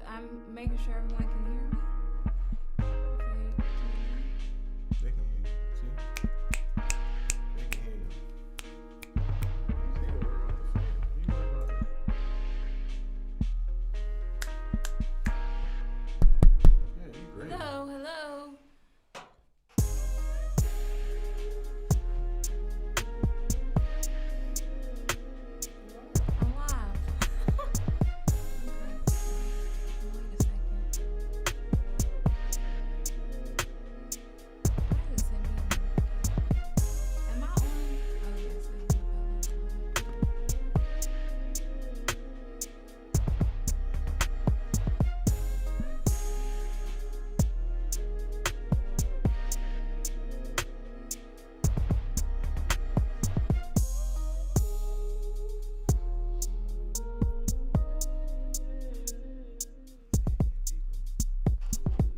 I'm making sure everyone can hear me. They can hear you. See? They can hear you. You need to worry about the fan. What you worry about that? Yeah, you great. Hello. I'm live. Okay. Wait a second. Why does it send me a notification? Am I on? Oh, yes, I think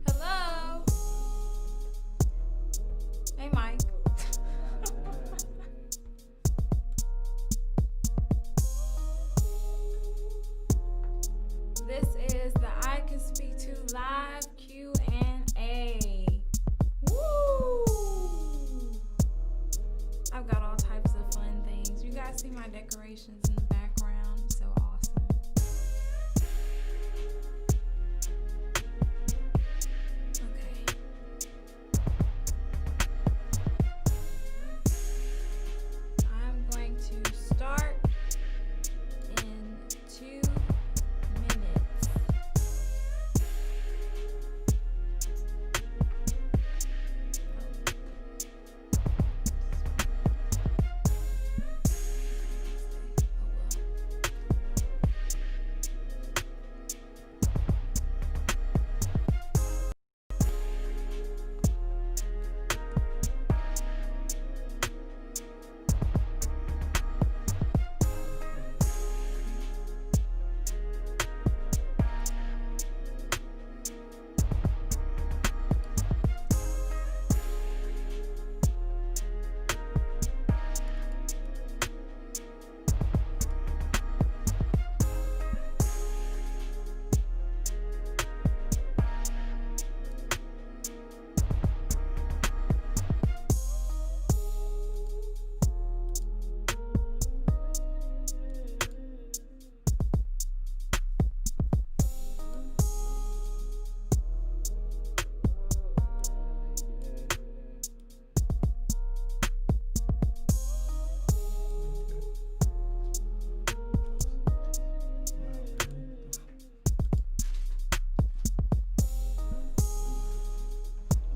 Hello. Hey, Mike. This is the I Can Speak To live Q&A. Woo! I've got all types of fun things. You guys see my decorations in the background? So awesome. Okay. I'm going to start in 2 minutes.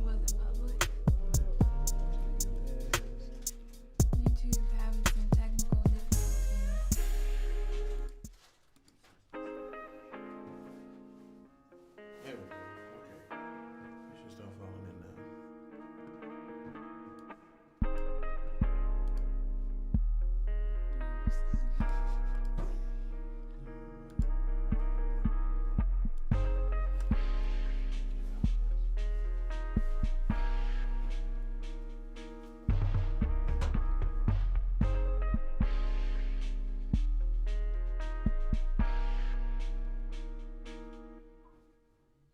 Was it public? YouTube having some technical difficulties. There we go. Okay. You should start falling in now.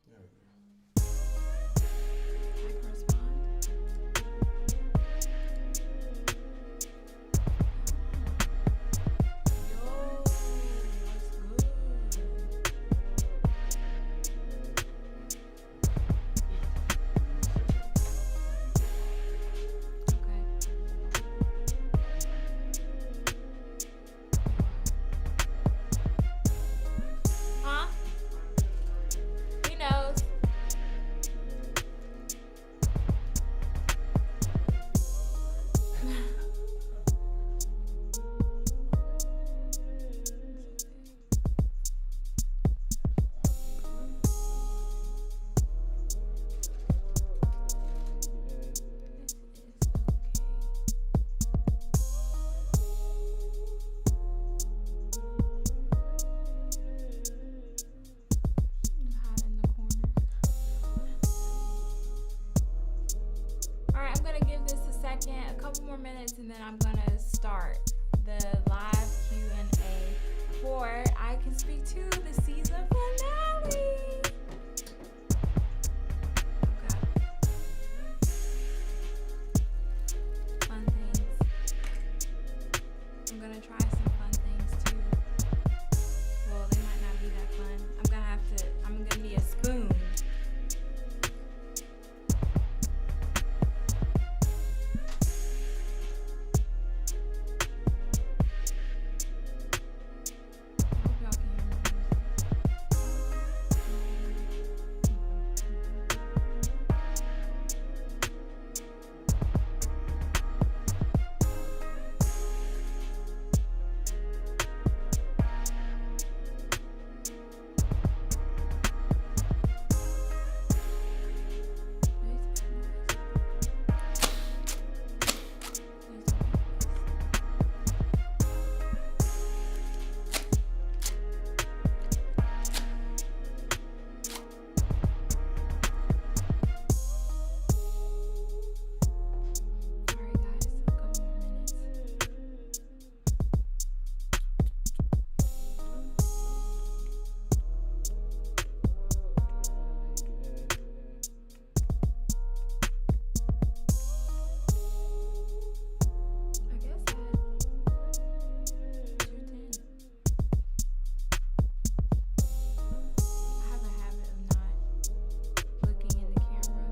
There we go. I can respond. Yo, what's good? Okay. Huh? He knows. Hide in the corner. All right, I'm gonna give this a couple more minutes, and then I'm gonna start the live Q&A for I Can Speak To the season finale. gonna try some fun things too. Well, they might not be that fun. I'm gonna need a spoon. I hope y'all can hear my music. Alright guys, a couple more minutes. I guess at 2:10. I have a habit of not looking in the camera.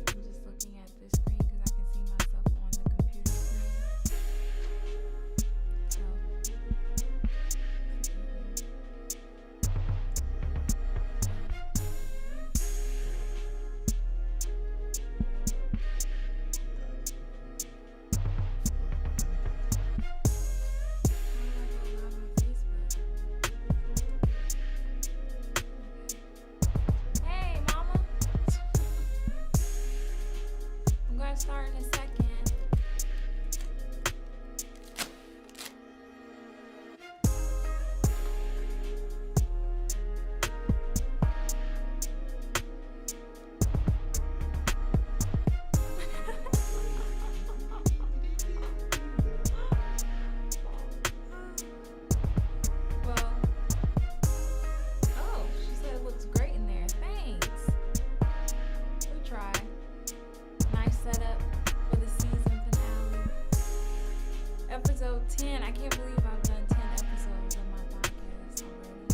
I'm just looking at the screen because I can see myself on the computer screen. So, how do I go live on Facebook? Hey, mama. I'm going to start in a second. Well, oh, she said it looks great in there. Thanks. We try. Nice setup for the season finale. Episode 10. I can't believe I've done 10 episodes of my podcast already.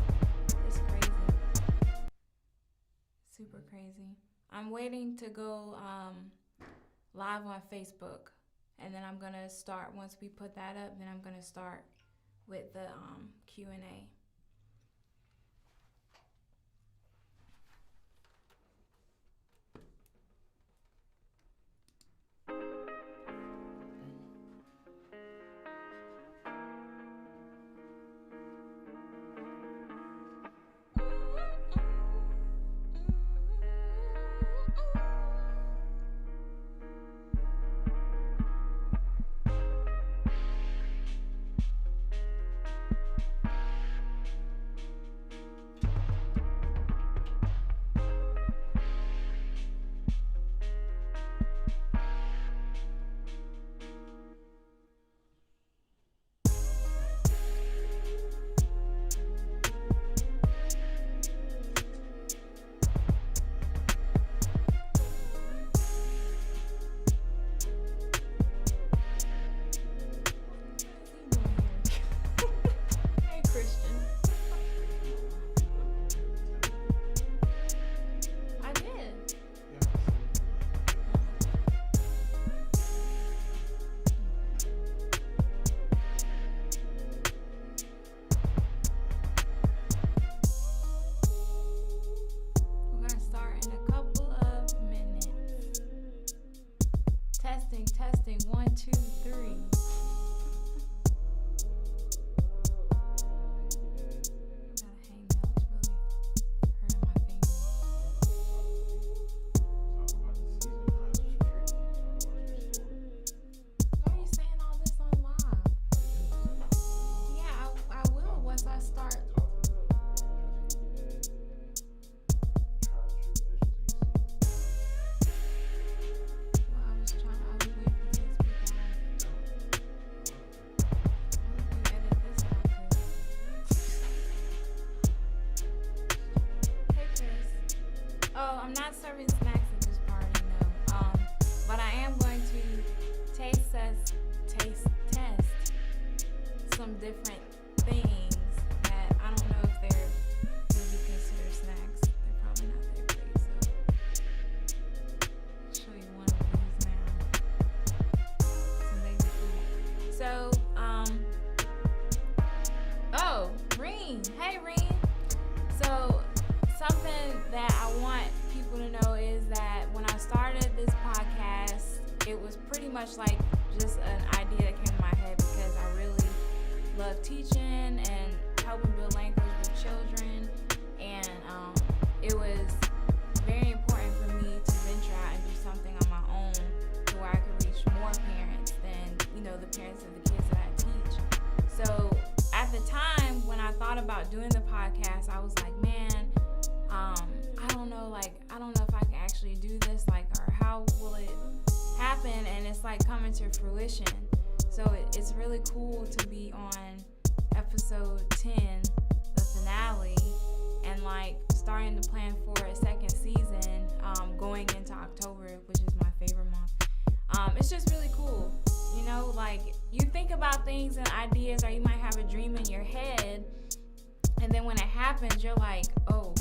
It's crazy. Super crazy. I'm waiting to go live on Facebook. And then I'm going to start, once we put that up, then I'm going to start with the Q&A. different things that I don't know if they're would be considered snacks. They're probably not that great, so I'll show you one of these now. Some baby food. So, oh, Reen. Hey, Reen. So, something that I want people to know is that when I started this podcast, it was pretty much like just an idea that came to my head because I really love teaching and helping build language with children, and it was very important for me to venture out and do something on my own to where I could reach more parents than, the parents of the kids that I teach. So at the time when I thought about doing the podcast, I was like, man, I don't know if I can actually do this, or how will it happen? And it's coming to fruition. So it's really cool to be on episode 10, the finale, and starting to plan for a second season, going into October, which is my favorite month. It's just really cool. You think about things and ideas, or you might have a dream in your head, and then when it happens, you're like, oh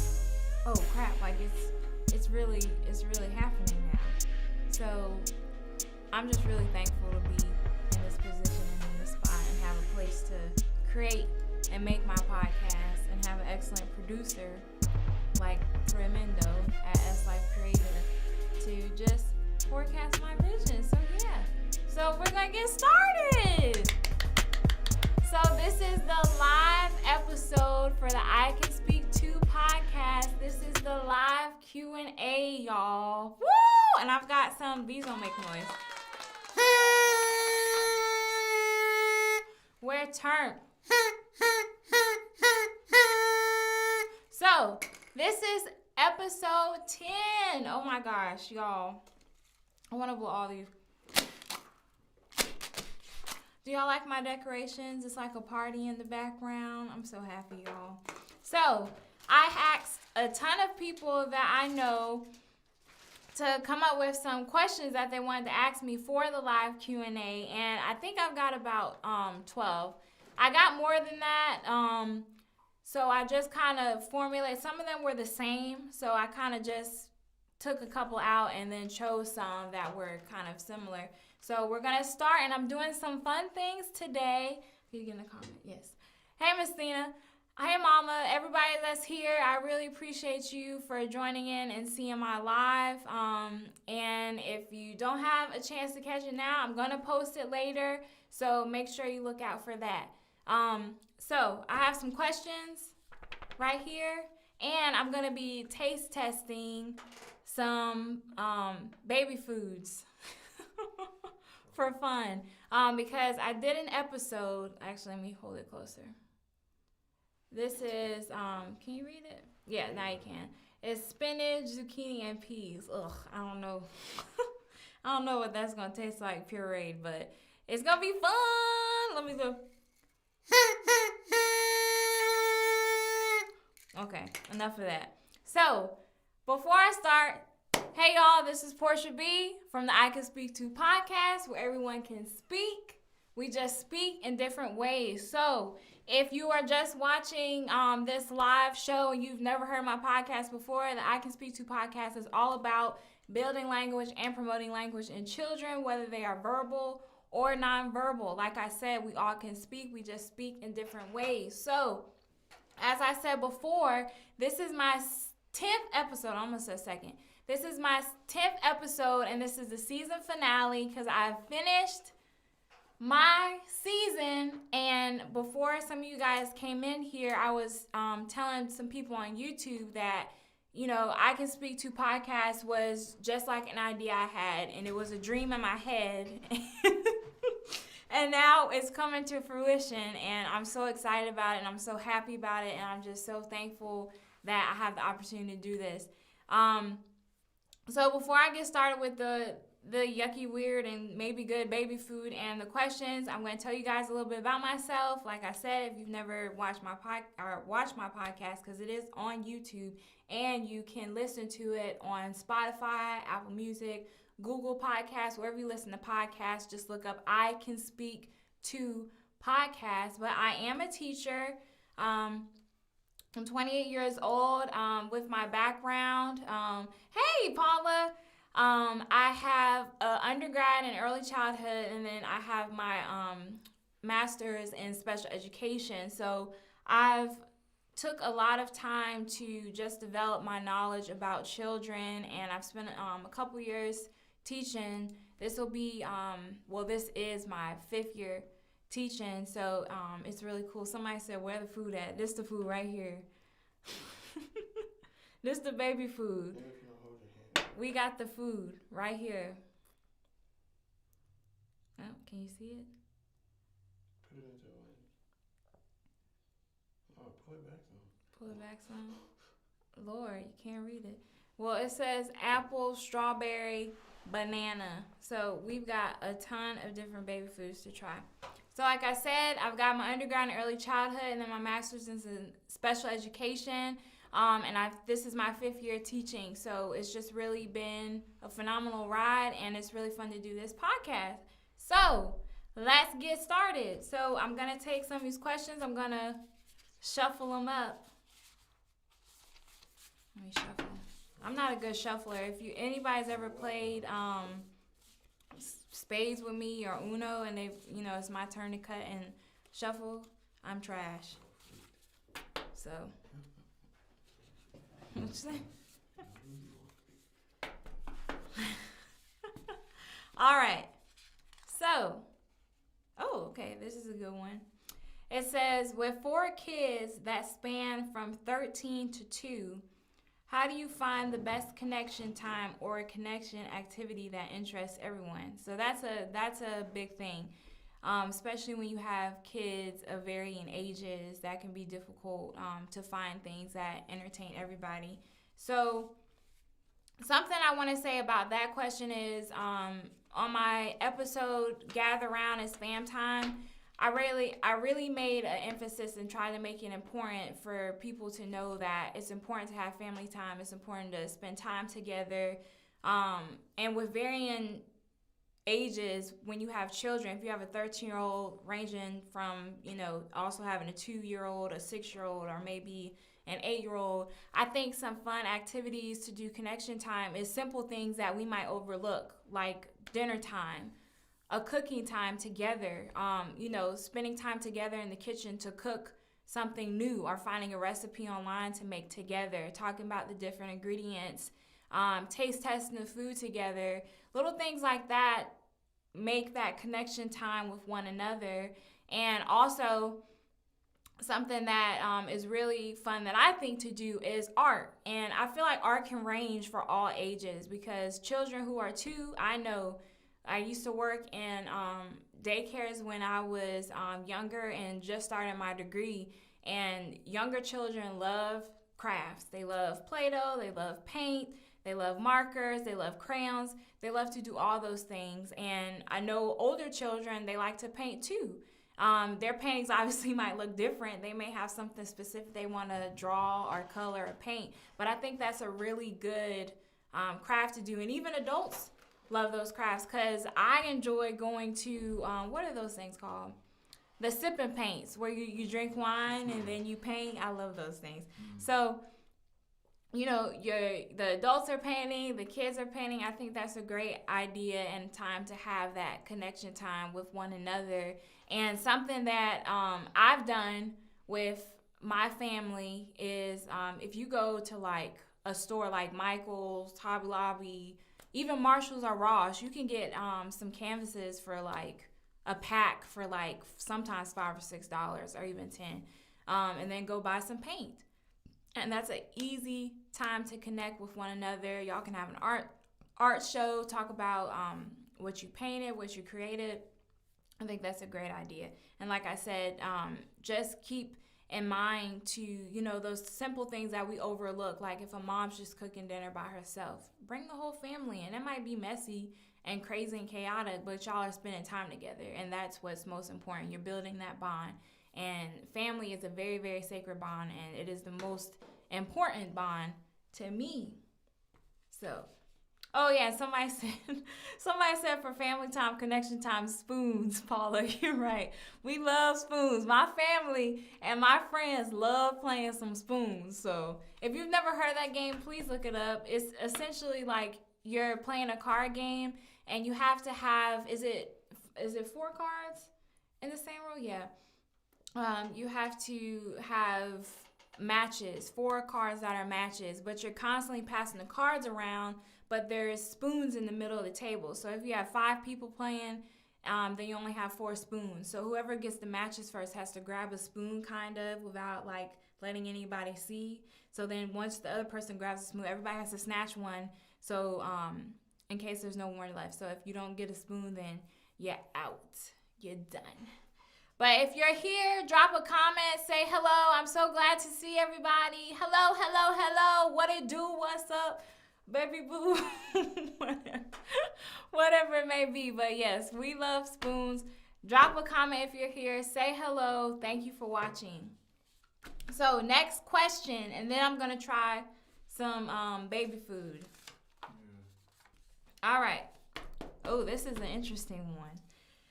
crap, it's really happening now. So I'm just really thankful to be in this position and in this spot and have a place to create and make my podcast and have an excellent producer like Tremendo at S Life Creator to just forecast my vision. So yeah. So we're gonna get started. So this is the live episode for the I Can Speak To podcast. This is the live Q&A, y'all. Woo! And I've got these don't make noise. We're turned. So this is episode 10. Oh my gosh, y'all. I want to blow all these. Do y'all like my decorations? It's like a party in the background. I'm so happy, y'all. So, I asked a ton of people that I know to come up with some questions that they wanted to ask me for the live Q&A, and I think I've got about 12. I got more than that, so I just kind of formulated. Some of them were the same, so I kind of just took a couple out and then chose some that were kind of similar. So we're going to start, and I'm doing some fun things today. Can you get in the comment? Yes. Hey, Miss Thina. Hey, Mama. Everybody that's here, I really appreciate you for joining in and seeing my live. And if you don't have a chance to catch it now, I'm going to post it later. So make sure you look out for that. So I have some questions right here, and I'm going to be taste testing some baby foods. For fun, because I did an episode. Actually, let me hold it closer. This is, can you read it? Yeah, now you can. It's spinach, zucchini, and peas. Ugh, I don't know. I don't know what that's gonna taste like pureed, but it's gonna be fun. Let me go. Okay, enough of that. So, before I start, hey y'all, this is Portia B from the I Can Speak To podcast, where everyone can speak. We just speak in different ways. So if you are just watching this live show and you've never heard my podcast before, the I Can Speak To podcast is all about building language and promoting language in children, whether they are verbal or nonverbal. Like I said, we all can speak. We just speak in different ways. So as I said before, this is my 10th episode. I almost said second. This is my 10th episode, and this is the season finale because I finished my season. And before some of you guys came in here, I was telling some people on YouTube that, I Can Speak To podcast was just like an idea I had, and it was a dream in my head. And now it's coming to fruition, and I'm so excited about it, and I'm so happy about it, and I'm just so thankful that I have the opportunity to do this. So before I get started with the yucky, weird, and maybe good baby food and the questions, I'm going to tell you guys a little bit about myself. Like I said, if you've never watched my podcast, because it is on YouTube, and you can listen to it on Spotify, Apple Music, Google Podcasts, wherever you listen to podcasts, just look up I Can Speak To podcast, but I am a teacher. I'm 28 years old. With my background, hey Paula, I have an undergrad in early childhood, and then I have my master's in special education. So I've took a lot of time to just develop my knowledge about children, and I've spent a couple years teaching. This will be this is my 5th year teaching, so it's really cool. Somebody said, where the food at? This the food right here. This the baby food. Maybe if you don't hold your hand. We got the food right here. Oh, can you see it? Put it into a lens. Oh, pull it back some. Pull it back some. Lord, you can't read it. Well, it says apple, strawberry, banana. So we've got a ton of different baby foods to try. So like I said, I've got my undergrad in early childhood and then my master's in special education. This is my 5th year teaching. So it's just really been a phenomenal ride, and it's really fun to do this podcast. So let's get started. So I'm going to take some of these questions. I'm going to shuffle them up. Let me shuffle. I'm not a good shuffler. If anybody's ever played spades with me or Uno, and it's my turn to cut and shuffle, I'm trash. So, what you say? All right. So, okay, this is a good one. It says, with 4 kids that span from 13 to 2, how do you find the best connection time or connection activity that interests everyone? So that's a big thing, especially when you have kids of varying ages. That can be difficult to find things that entertain everybody. So something I want to say about that question is on my episode, Gather Around and Spam Time, I really made an emphasis and tried to make it important for people to know that it's important to have family time. It's important to spend time together. And with varying ages, when you have children, if you have a 13-year-old ranging from, also having a 2-year-old, a 6-year-old, or maybe an 8-year-old, I think some fun activities to do connection time is simple things that we might overlook, like dinner time, a cooking time together, spending time together in the kitchen to cook something new, or finding a recipe online to make together, talking about the different ingredients, taste testing the food together. Little things like that make that connection time with one another. And also something that is really fun that I think to do is art. And I feel like art can range for all ages, because children who are 2, I used to work in daycares when I was younger and just started my degree. And younger children love crafts. They love Play-Doh. They love paint. They love markers. They love crayons. They love to do all those things. And I know older children, they like to paint too. Their paintings obviously might look different. They may have something specific they want to draw or color or paint. But I think that's a really good craft to do. And even adults love those crafts, because I enjoy going to, what are those things called? The sip and paints, where you drink wine and then you paint. I love those things. So, the adults are painting, the kids are painting. I think that's a great idea and time to have that connection time with one another. And something that I've done with my family is if you go to like a store like Michael's, Hobby Lobby, even Marshalls or Ross, you can get some canvases for like a pack for like sometimes $5 or $6 or even $10, and then go buy some paint. And that's an easy time to connect with one another. Y'all can have an art show, talk about what you painted, what you created. I think that's a great idea. And like I said, just keep in mind to, those simple things that we overlook. Like if a mom's just cooking dinner by herself, bring the whole family in. It might be messy and crazy and chaotic, but y'all are spending time together. And that's what's most important. You're building that bond. And family is a very, very sacred bond. And it is the most important bond to me. So Oh yeah, somebody said for family time, connection time, spoons. Paula, you're right. We love spoons. My family and my friends love playing some spoons. So if you've never heard of that game, please look it up. It's essentially like you're playing a card game, and you have to have is it 4 cards in the same row? Yeah. You have to have matches, 4 cards that are matches, but you're constantly passing the cards around, but there's spoons in the middle of the table. So if you have 5 people playing, then you only have 4 spoons. So whoever gets the matches first has to grab a spoon kind of without like letting anybody see. So then once the other person grabs a spoon, everybody has to snatch one. So in case there's no more left. So if you don't get a spoon, then you're out. You're done. But if you're here, drop a comment, say hello. I'm so glad to see everybody. Hello, hello, hello. What it do? What's up, baby boo? Whatever it may be. But yes, we love spoons. Drop a comment if you're here. Say hello. Thank you for watching. So next question, and then I'm going to try some baby food. All right. Oh, this is an interesting one.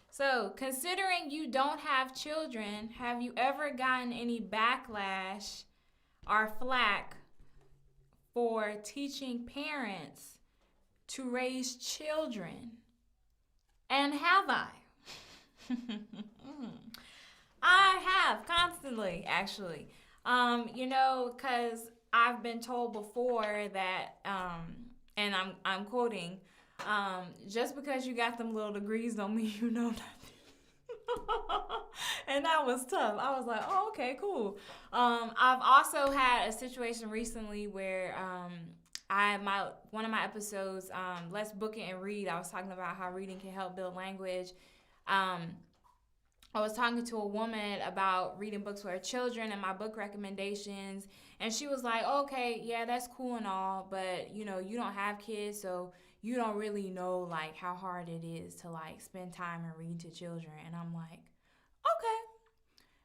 So, considering you don't have children, have you ever gotten any backlash or flack for teaching parents to raise children? And have I? I have constantly, actually. Because I've been told before that, and I'm quoting, just because you got them little degrees don't mean you know nothing. And that was tough. I was like, oh, okay, cool. I've also had a situation recently where one of my episodes, Let's Book It and Read, I was talking about how reading can help build language. I was talking to a woman about reading books for her children and my book recommendations, and she was like, okay, yeah, that's cool and all, but you don't have kids, so you don't really know like how hard it is to like spend time and read to children. And I'm like, okay.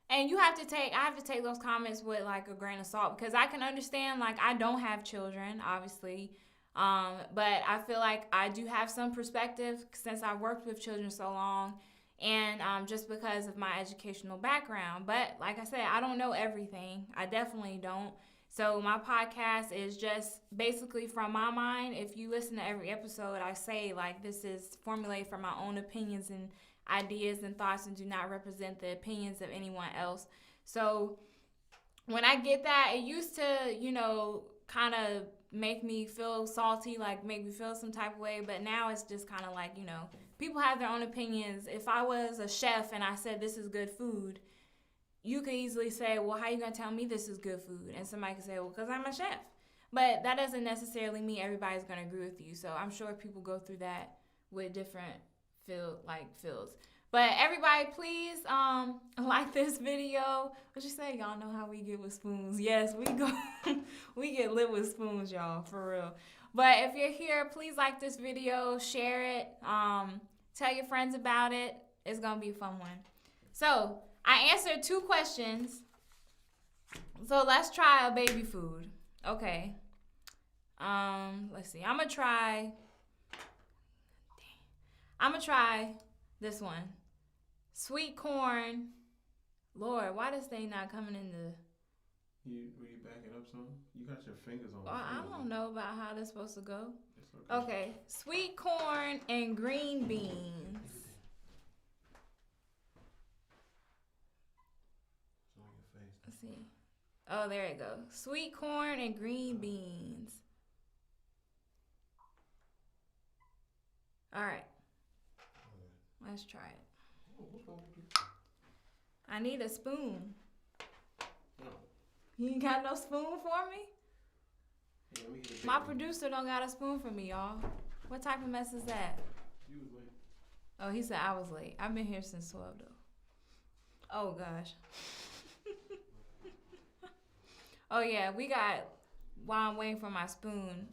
And I have to take those comments with like a grain of salt, because I can understand, like, I don't have children, obviously. But I feel like I do have some perspective since I've worked with children so long, and just because of my educational background. But like I said, I don't know everything. I definitely don't. So my podcast is just basically from my mind. If you listen to every episode, I say like this is formulated from my own opinions and ideas and thoughts, and do not represent the opinions of anyone else. So when I get that, it used to, kind of make me feel salty, like make me feel some type of way. But now it's just kind of like, people have their own opinions. If I was a chef and I said this is good food, you could easily say, well, how you going to tell me this is good food? And somebody could say, well, because I'm a chef. But that doesn't necessarily mean everybody's going to agree with you. So I'm sure people go through that with different fields. But everybody, please like this video. What you say? Y'all know how we get with spoons. Yes, we get lit with spoons, y'all, for real. But if you're here, please like this video, share it, tell your friends about it. It's going to be a fun one. So I answered 2 questions. So let's try a baby food. Okay. Let's see. I'm gonna try this one. Sweet corn. Lord, why this thing not coming in the... Will you back it up some? You got your fingers on it. Well, I don't know about how this supposed to go. It's okay. Okay. Sweet corn and green beans. Let's see. Oh, there it goes. Sweet corn and green beans. All right. Let's try it. I need a spoon. You ain't got no spoon for me? My producer don't got a spoon for me, y'all. What type of mess is that? You was late. Oh, he said I was late. I've been here since 12, though. Oh, gosh. Oh, yeah, while I'm waiting for my spoon,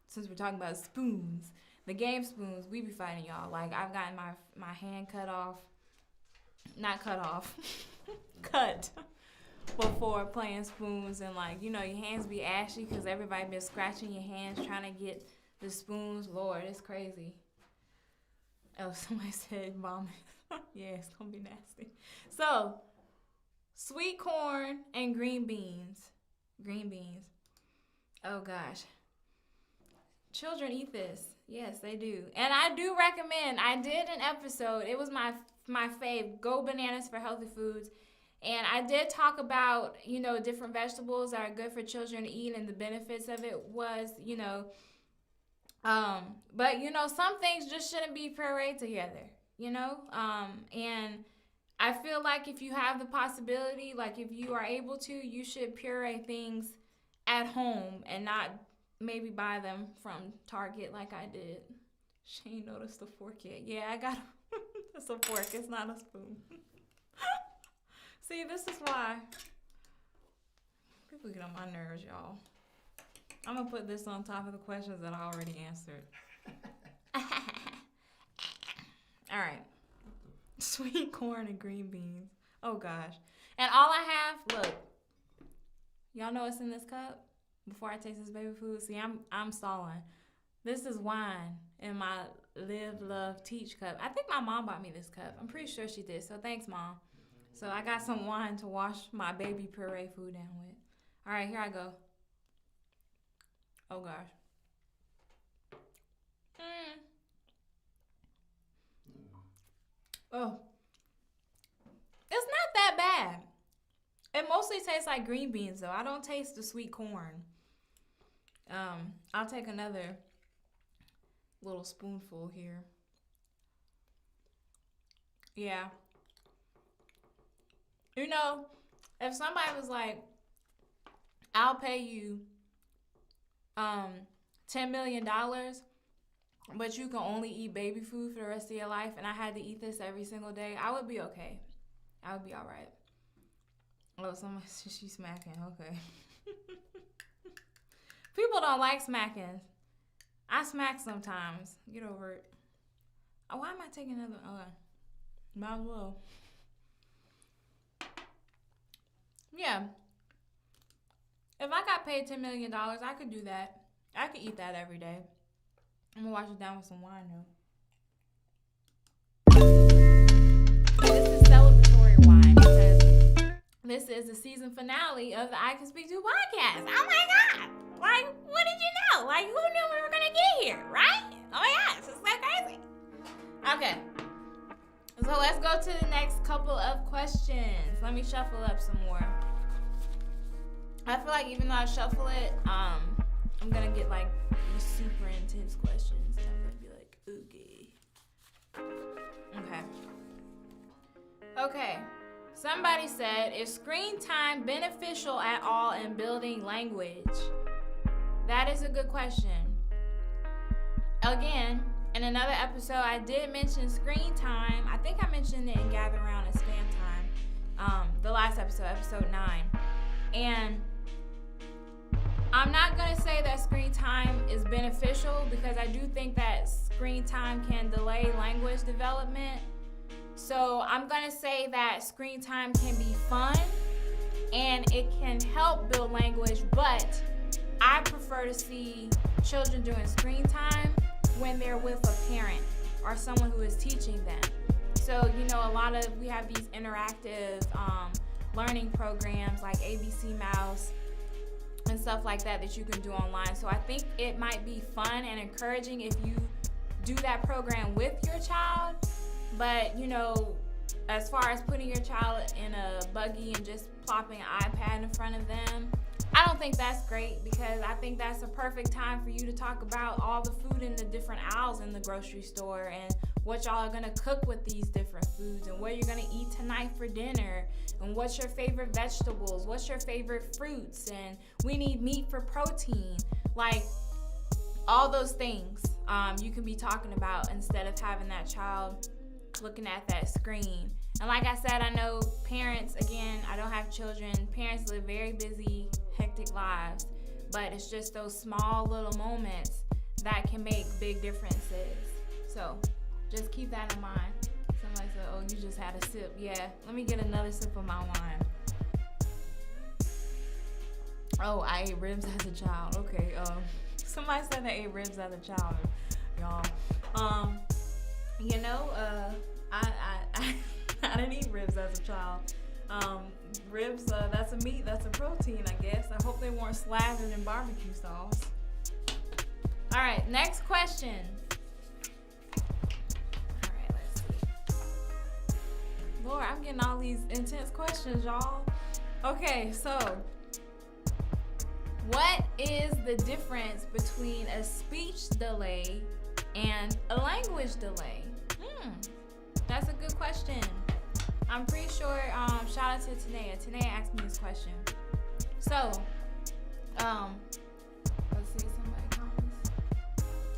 since we're talking about spoons, the game spoons, we be fighting, y'all. Like, I've gotten my hand cut off. Not cut off. Cut. Before playing spoons, and like, your hands be ashy because everybody been scratching your hands trying to get The spoons, Lord, it's crazy. Oh, somebody said vomit. Yeah, it's gonna be nasty. So, sweet corn and green beans. Green beans. Oh gosh. Children eat this. Yes, they do. And I do recommend, I did an episode. It was my fave, Go Bananas for Healthy Foods. And I did talk about, different vegetables that are good for children to eat, and the benefits of it was, but some things just shouldn't be pureed together, and I feel like if you have the possibility, like if you are able to, you should puree things at home and not maybe buy them from Target like I did. She ain't noticed the fork yet. Yeah, I got it's a fork, it's not a spoon. See, this is why people get on my nerves, y'all. I'm going to put this on top of the questions that I already answered. All right. Sweet corn and green beans. Oh, gosh. And all I have, look, y'all know what's in this cup? Before I taste this baby food, see, I'm stalling. This is wine in my Live, Love, Teach cup. I think my mom bought me this cup. I'm pretty sure she did, so thanks, Mom. So I got some wine to wash my baby puree food down with. All right, here I go. Oh, gosh. Oh. It's not that bad. It mostly tastes like green beans, though. I don't taste the sweet corn. I'll take another little spoonful here. Yeah. If somebody was like, I'll pay you $10 million, but you can only eat baby food for the rest of your life, and I had to eat this every single day, I would be okay. I would be all right. Oh, somebody, she's smacking. Okay. People don't like smacking. I smack sometimes. Get over it. Oh, why am I taking another? Okay. Might as well. Yeah. If I got paid $10 million, I could do that. I could eat that every day. I'm going to wash it down with some wine, though. This is celebratory wine because this is the season finale of the I Can Speak To podcast. Oh, my God. Like, what did you know? Like, who knew we were going to get here, right? Oh, my gosh. It's so crazy. Okay. So let's go to the next couple of questions. Let me shuffle up some more. I feel like even though I shuffle it, I'm gonna get like these super intense questions, and I'm gonna be like, okay. Somebody said, is screen time beneficial at all in building language? That is a good question. Again, in another episode, I did mention screen time. I think I mentioned it in Gather Around and Spam Time. The last episode, episode 9. And I'm not going to say that screen time is beneficial because I do think that screen time can delay language development. So I'm going to say that screen time can be fun and it can help build language, but I prefer to see children doing screen time when they're with a parent or someone who is teaching them. So, we have these interactive learning programs like ABC Mouse and stuff like that you can do online. So I think it might be fun and encouraging if you do that program with your child. But, as far as putting your child in a buggy and just plopping an iPad in front of them, I don't think that's great because I think that's a perfect time for you to talk about all the food in the different aisles in the grocery store and what y'all are gonna cook with these different foods and what you're gonna eat tonight for dinner and what's your favorite vegetables, what's your favorite fruits, and we need meat for protein. Like, all those things you can be talking about instead of having that child looking at that screen. And like I said, I know parents, again, I don't have children, parents live very busy, hectic lives, but it's just those small little moments that can make big differences. So just keep that in mind. Somebody said, oh, you just had a sip. Yeah, let me get another sip of my wine. Oh, I ate ribs as a child. Okay. Somebody said they ate ribs as a child, y'all. I didn't eat ribs as a child. Ribs, that's a meat, that's a protein, I guess. I hope they weren't slathered in barbecue sauce. All right, next question. All right, let's see. Lord, I'm getting all these intense questions, y'all. Okay, so what is the difference between a speech delay and a language delay? That's a good question. I'm pretty sure, shout out to Tanea. Tanea asked me this question. So, let's see, somebody comments.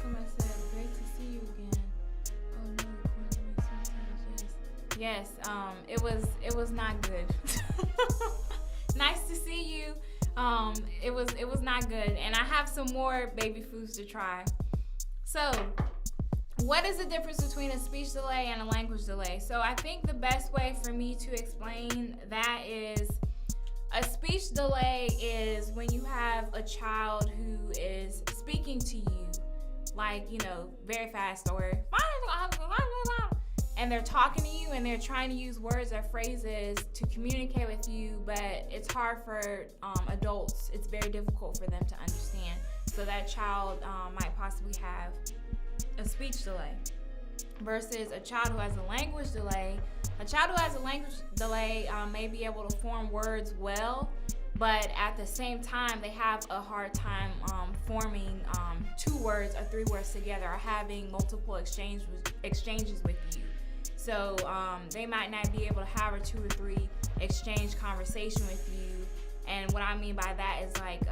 Somebody said, great to see you again. Oh no, you're me sometimes, yes. Yes, it was not good. Nice to see you. It was not good. And I have some more baby foods to try. So, what is the difference between a speech delay and a language delay? So I think the best way for me to explain that is a speech delay is when you have a child who is speaking to you, like, very fast, or and they're talking to you and they're trying to use words or phrases to communicate with you, but it's hard for adults. It's very difficult for them to understand. So that child might possibly have a speech delay versus a child who has a language delay. A child who has a language delay may be able to form words well, but at the same time, they have a hard time forming 2 words or 3 words together, or having multiple exchanges with you. So they might not be able to have a 2 or 3 exchange conversation with you. And what I mean by that is like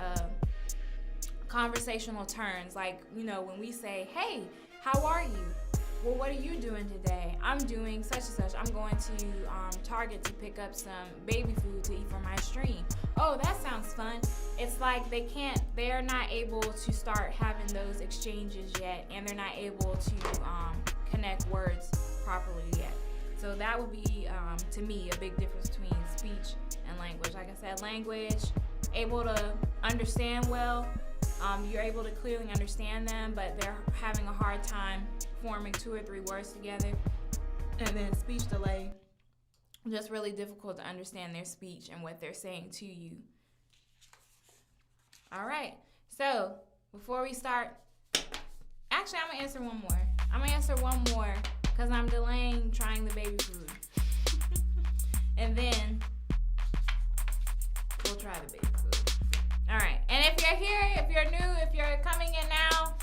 conversational turns. Like, when we say, hey, how are you? Well, what are you doing today? I'm doing such and such. I'm going to Target to pick up some baby food to eat for my stream. Oh, that sounds fun. It's like they're not able to start having those exchanges yet, and they're not able to connect words properly yet. So that would be, to me, a big difference between speech and language. Like I said, language, able to understand well. You're able to clearly understand them, but they're having a hard time forming 2 or 3 words together. And then speech delay, just really difficult to understand their speech and what they're saying to you. All right, so before we start, actually, I'm gonna answer one more because I'm delaying trying the baby food. And then we'll try the baby food. All right, and if you're here, if you're new, if you're coming in now,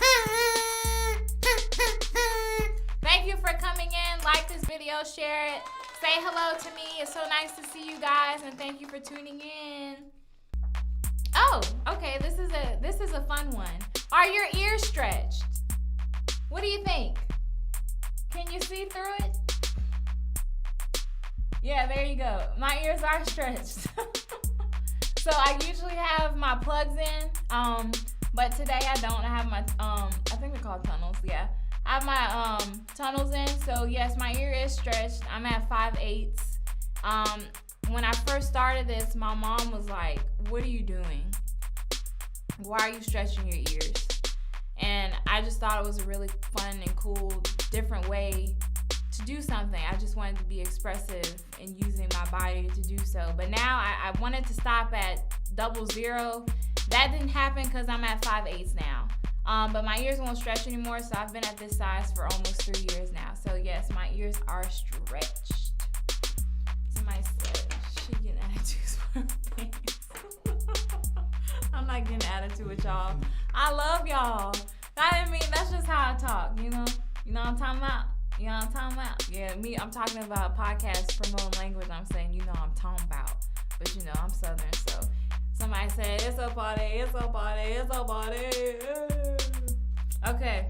thank you for coming in. Like this video, share it, say hello to me. It's so nice to see you guys, and thank you for tuning in. Oh, okay, this is a fun one. Are your ears stretched? What do you think? Can you see through it? Yeah, there you go. My ears are stretched. So I usually have my plugs in, but today I don't. I have my, I think they're called tunnels, yeah. I have my tunnels in, so yes, my ear is stretched. I'm at 5/8. When I first started this, my mom was like, what are you doing? Why are you stretching your ears? And I just thought it was a really fun and cool, different way to do something. I just wanted to be expressive in using my body to do so. But now I wanted to stop at 00. That didn't happen because I'm at 5/8 now. But my ears won't stretch anymore, so I've been at this size for almost 3 years now. So yes, my ears are stretched. Somebody said she getting attitudes for her pants. I'm not getting attitude with y'all. I love y'all. That's just how I talk, You know what I'm talking about? You know what I'm talking about? Yeah, I'm talking about podcasts promoting language. I'm saying, I'm talking about. But I'm Southern, so somebody said, it's a party, it's a party, it's a party. Okay,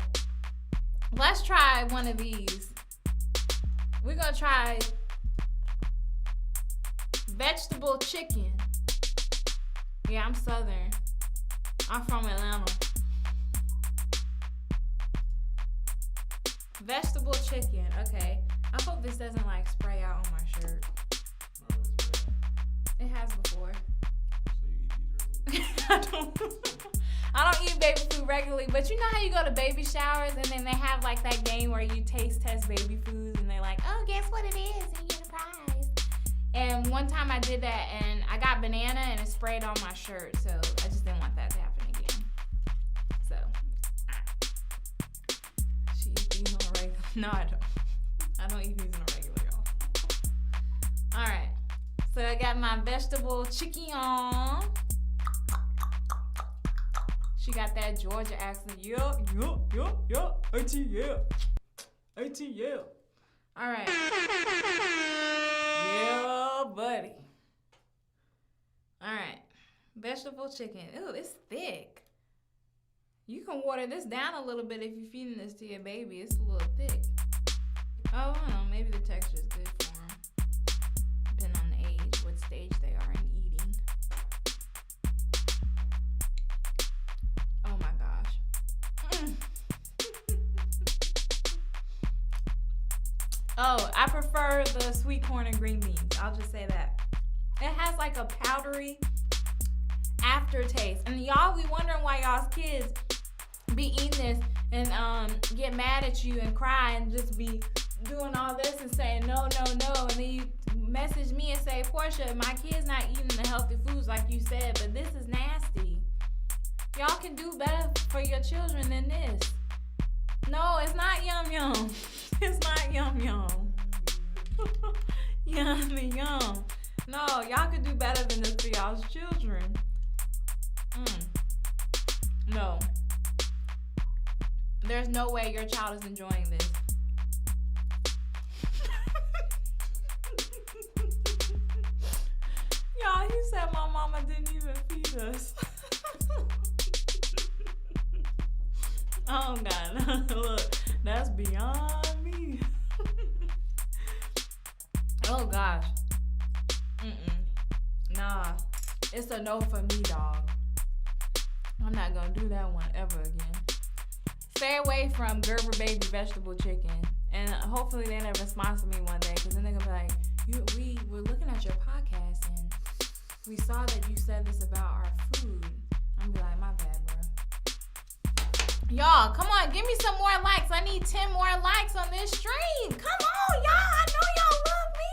let's try one of these. We're gonna try vegetable chicken. Yeah, I'm Southern. I'm from Atlanta. Vegetable chicken. Okay. I hope this doesn't spray out on my shirt. It has before. So you eat these regularly? I don't eat baby food regularly, but you know how you go to baby showers and then they have like that game where you taste test baby foods and they're like, oh, guess what it is, and you get a prize. And one time I did that and I got banana and it sprayed on my shirt, so I just didn't want that to happen again. So, she eats these on a regular. No, I don't. I don't eat these on a regular, y'all. All right, so I got my vegetable chicken on. She got that Georgia accent. Yeah. ATL. All right. Yeah, buddy. All right. Vegetable chicken. Ooh, it's thick. You can water this down a little bit if you're feeding this to your baby. It's a little thick. Oh, I don't know. Maybe the texture is good for them. Depending on the age, what stage they are in eating. Oh my gosh. Oh, I prefer the sweet corn and green beans. I'll just say that. It has like a powdery aftertaste. And y'all be wondering why y'all's kids be eating this and get mad at you and cry and just be doing all this and saying no. And then you message me and say, Portia, my kid's not eating the healthy foods like you said, but this is nasty. Y'all can do better for your children than this. No, it's not yum. It's not yum. Yum. No, y'all could do better than this for y'all's children. No. There's no way your child is enjoying this. Y'all, you said my mama didn't even feed us. Oh God, look, that's beyond me. Oh gosh. Nah, it's a no for me, dog. I'm not gonna do that one ever again. Stay away from Gerber baby vegetable chicken, and hopefully they never sponsor me one day, because then they're gonna be like, we were looking at your podcast and we saw that you said this about our food. I'm gonna be like, my bad, bro. Y'all, come on, give me some more likes. I need 10 more likes on this stream. Come on, y'all. I know y'all love me.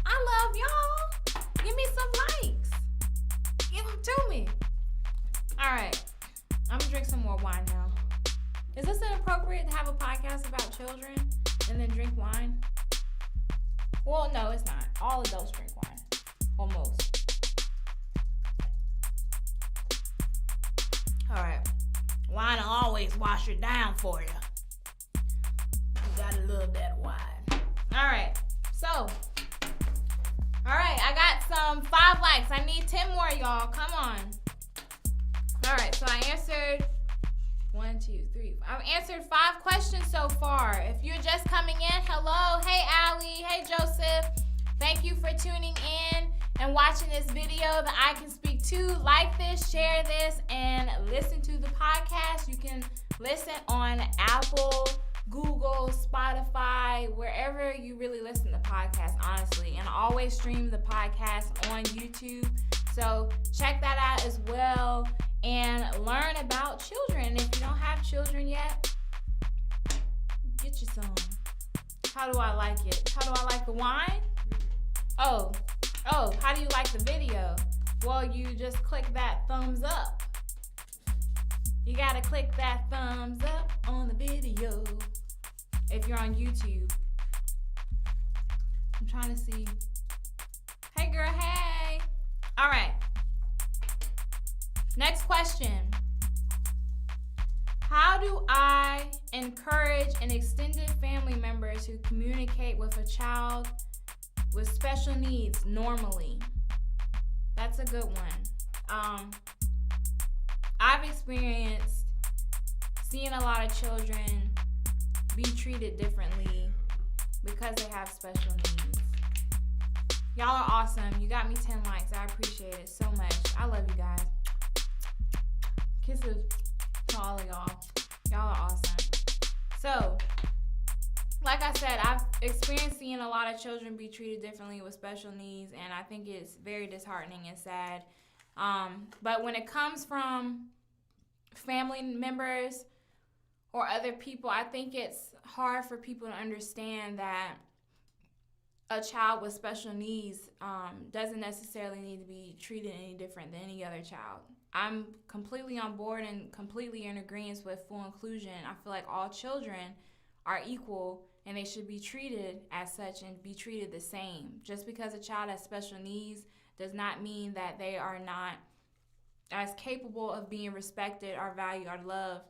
I love y'all. Give me some likes. Give them to me. All right. I'm going to drink some more wine now. Is this inappropriate to have a podcast about children and then drink wine? Well, no, it's not. All adults drink wine. Almost. All right. Wine will always wash it down for you. You gotta love that wine. All right. So, all right. I got some 5 likes. I need 10 more, y'all. Come on. All right. So I answered 1, 2, 3. I've answered 5 questions so far. If you're just coming in, hello. Hey, Allie. Hey, Joseph. Thank you for tuning in and watching this video that I Can Speak To. Like this, share this, and listen to the podcast. You can listen on Apple, Google, Spotify, wherever you really listen to podcasts, honestly. And I always stream the podcast on YouTube. So check that out as well and learn about children. If you don't have children yet, get you some. How do I like it? How do I like the wine? Oh, how do you like the video? Well, you just click that thumbs up. You gotta click that thumbs up on the video if you're on YouTube. I'm trying to see. Hey girl, hey. All right. Next question. How do I encourage an extended family member to communicate with a child with special needs normally? That's a good one. I've experienced seeing a lot of children be treated differently because they have special needs. Y'all are awesome. You got me 10 likes. I appreciate it so much. I love you guys. Kisses to all of y'all. Y'all are awesome. So, like I said, I've experienced seeing a lot of children be treated differently with special needs, and I think it's very disheartening and sad. But when it comes from family members or other people, I think it's hard for people to understand that a child with special needs doesn't necessarily need to be treated any different than any other child. I'm completely on board and completely in agreement with full inclusion. I feel like all children are equal and they should be treated as such and be treated the same. Just because a child has special needs does not mean that they are not as capable of being respected or valued or loved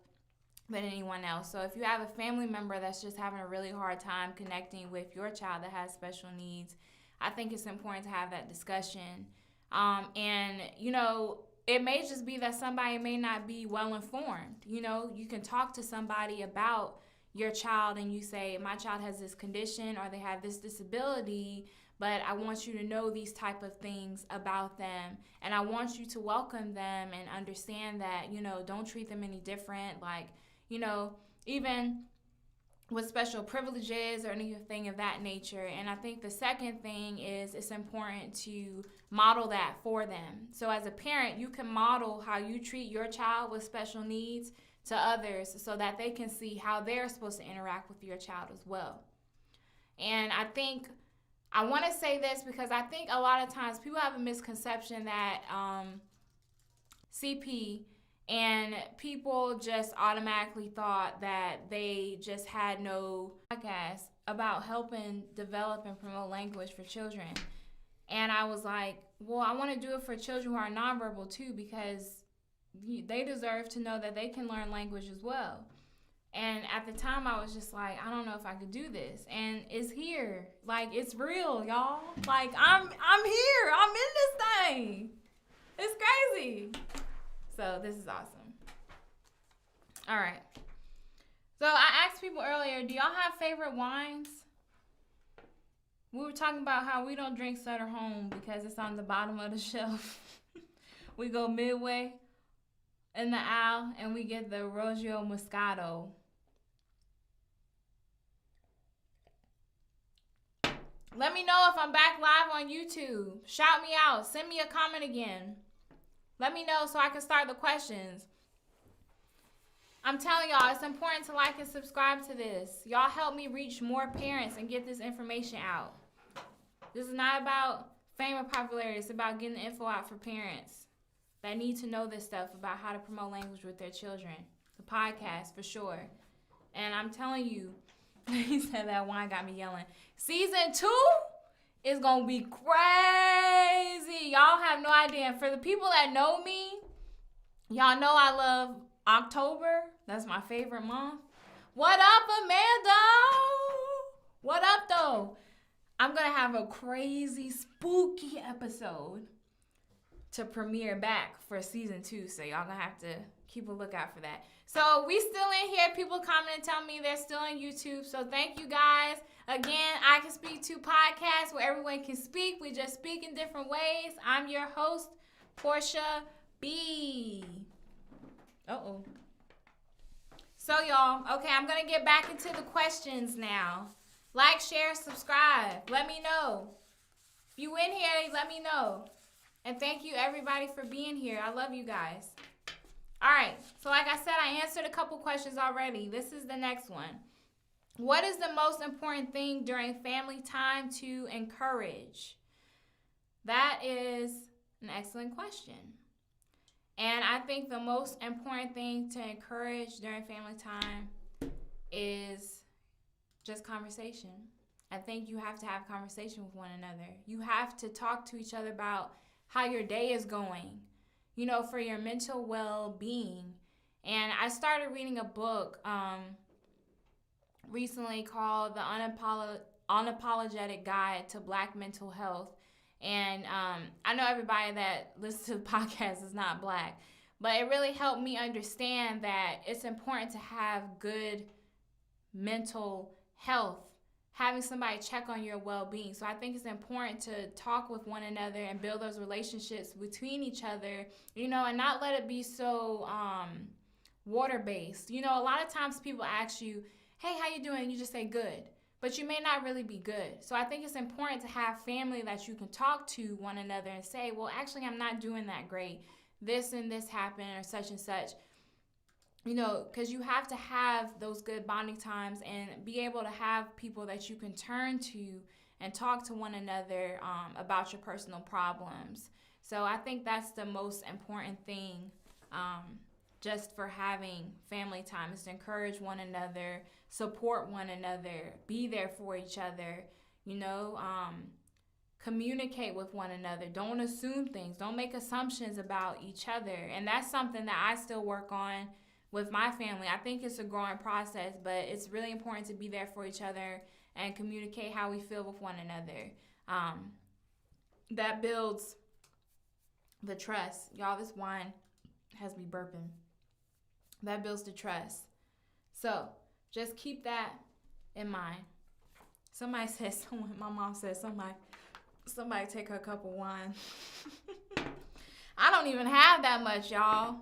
than anyone else. So if you have a family member that's just having a really hard time connecting with your child that has special needs, I think it's important to have that discussion. And, you know, it may just be that somebody may not be well informed. You know, you can talk to somebody about your child and you say, my child has this condition or they have this disability, but I want you to know these type of things about them. And I want you to welcome them and understand that, you know, don't treat them any different. Like, you know, even with special privileges or anything of that nature. And I think the second thing is it's important to model that for them. So as a parent, you can model how you treat your child with special needs to others so that they can see how they're supposed to interact with your child as well. And I think I want to say this because I think a lot of times people have a misconception that CP and people just automatically thought that they just had no podcast about helping develop and promote language for children. And I was like, well, I want to do it for children who are nonverbal too, because they deserve to know that they can learn language as well. And at the time I was just like, I don't know if I could do this. And it's here. Like, it's real, y'all. Like, I'm here. I'm in this thing. It's crazy. So this is awesome. All right. So I asked people earlier, do y'all have favorite wines? We were talking about how we don't drink Sutter Home because it's on the bottom of the shelf. We go midway in the aisle and we get the Roggio Moscato. Let me know if I'm back live on YouTube. Shout me out. Send me a comment again. Let me know so I can start the questions. I'm telling y'all, it's important to like and subscribe to this. Y'all help me reach more parents and get this information out. This is not about fame or popularity. It's about getting the info out for parents that need to know this stuff about how to promote language with their children. The podcast, for sure. And I'm telling you, he said that wine got me yelling. Season 2 is going to be crazy. Y'all have no idea. And for the people that know me, y'all know I love October. That's my favorite month. What up, Amanda? What up, though? I'm going to have a crazy, spooky episode to premiere back for season 2. So y'all going to have to keep a lookout for that. So we still in here. People comment and tell me they're still on YouTube. So thank you guys. Again, I Can Speak To podcast where everyone can speak. We just speak in different ways. I'm your host, Portia B. Uh-oh. So y'all, okay, I'm going to get back into the questions now. Like, share, subscribe. Let me know. If you in here, let me know. And thank you everybody for being here. I love you guys. All right, so like I said, I answered a couple questions already. This is the next one. What is the most important thing during family time to encourage? That is an excellent question. And I think the most important thing to encourage during family time is just conversation. I think you have to have conversation with one another. You have to talk to each other about how your day is going, you know, for your mental well-being. And I started reading a book recently called The Unapologetic Guide to Black Mental Health. And I know everybody that listens to the podcast is not Black, but it really helped me understand that it's important to have good mental health, having somebody check on your well-being. So I think it's important to talk with one another and build those relationships between each other, you know, and not let it be so water-based. You know, a lot of times people ask you, hey, how you doing? And you just say good. but you may not really be good. So I think it's important to have family that you can talk to one another and say, well, actually, I'm not doing that great. This and this happened or such and such. Because you have to have those good bonding times and be able to have people that you can turn to and talk to one another about your personal problems. So I think that's the most important thing just for having family time, is to encourage one another, support one another, be there for each other, communicate with one another. Don't assume things. Don't make assumptions about each other. And that's something that I still work on with my family. I think it's a growing process, but it's really important to be there for each other and communicate how we feel with one another. That builds the trust. Y'all, this wine has me burping. That builds the trust. So just keep that in mind. My mom said somebody take her cup of wine. I don't even have that much, y'all.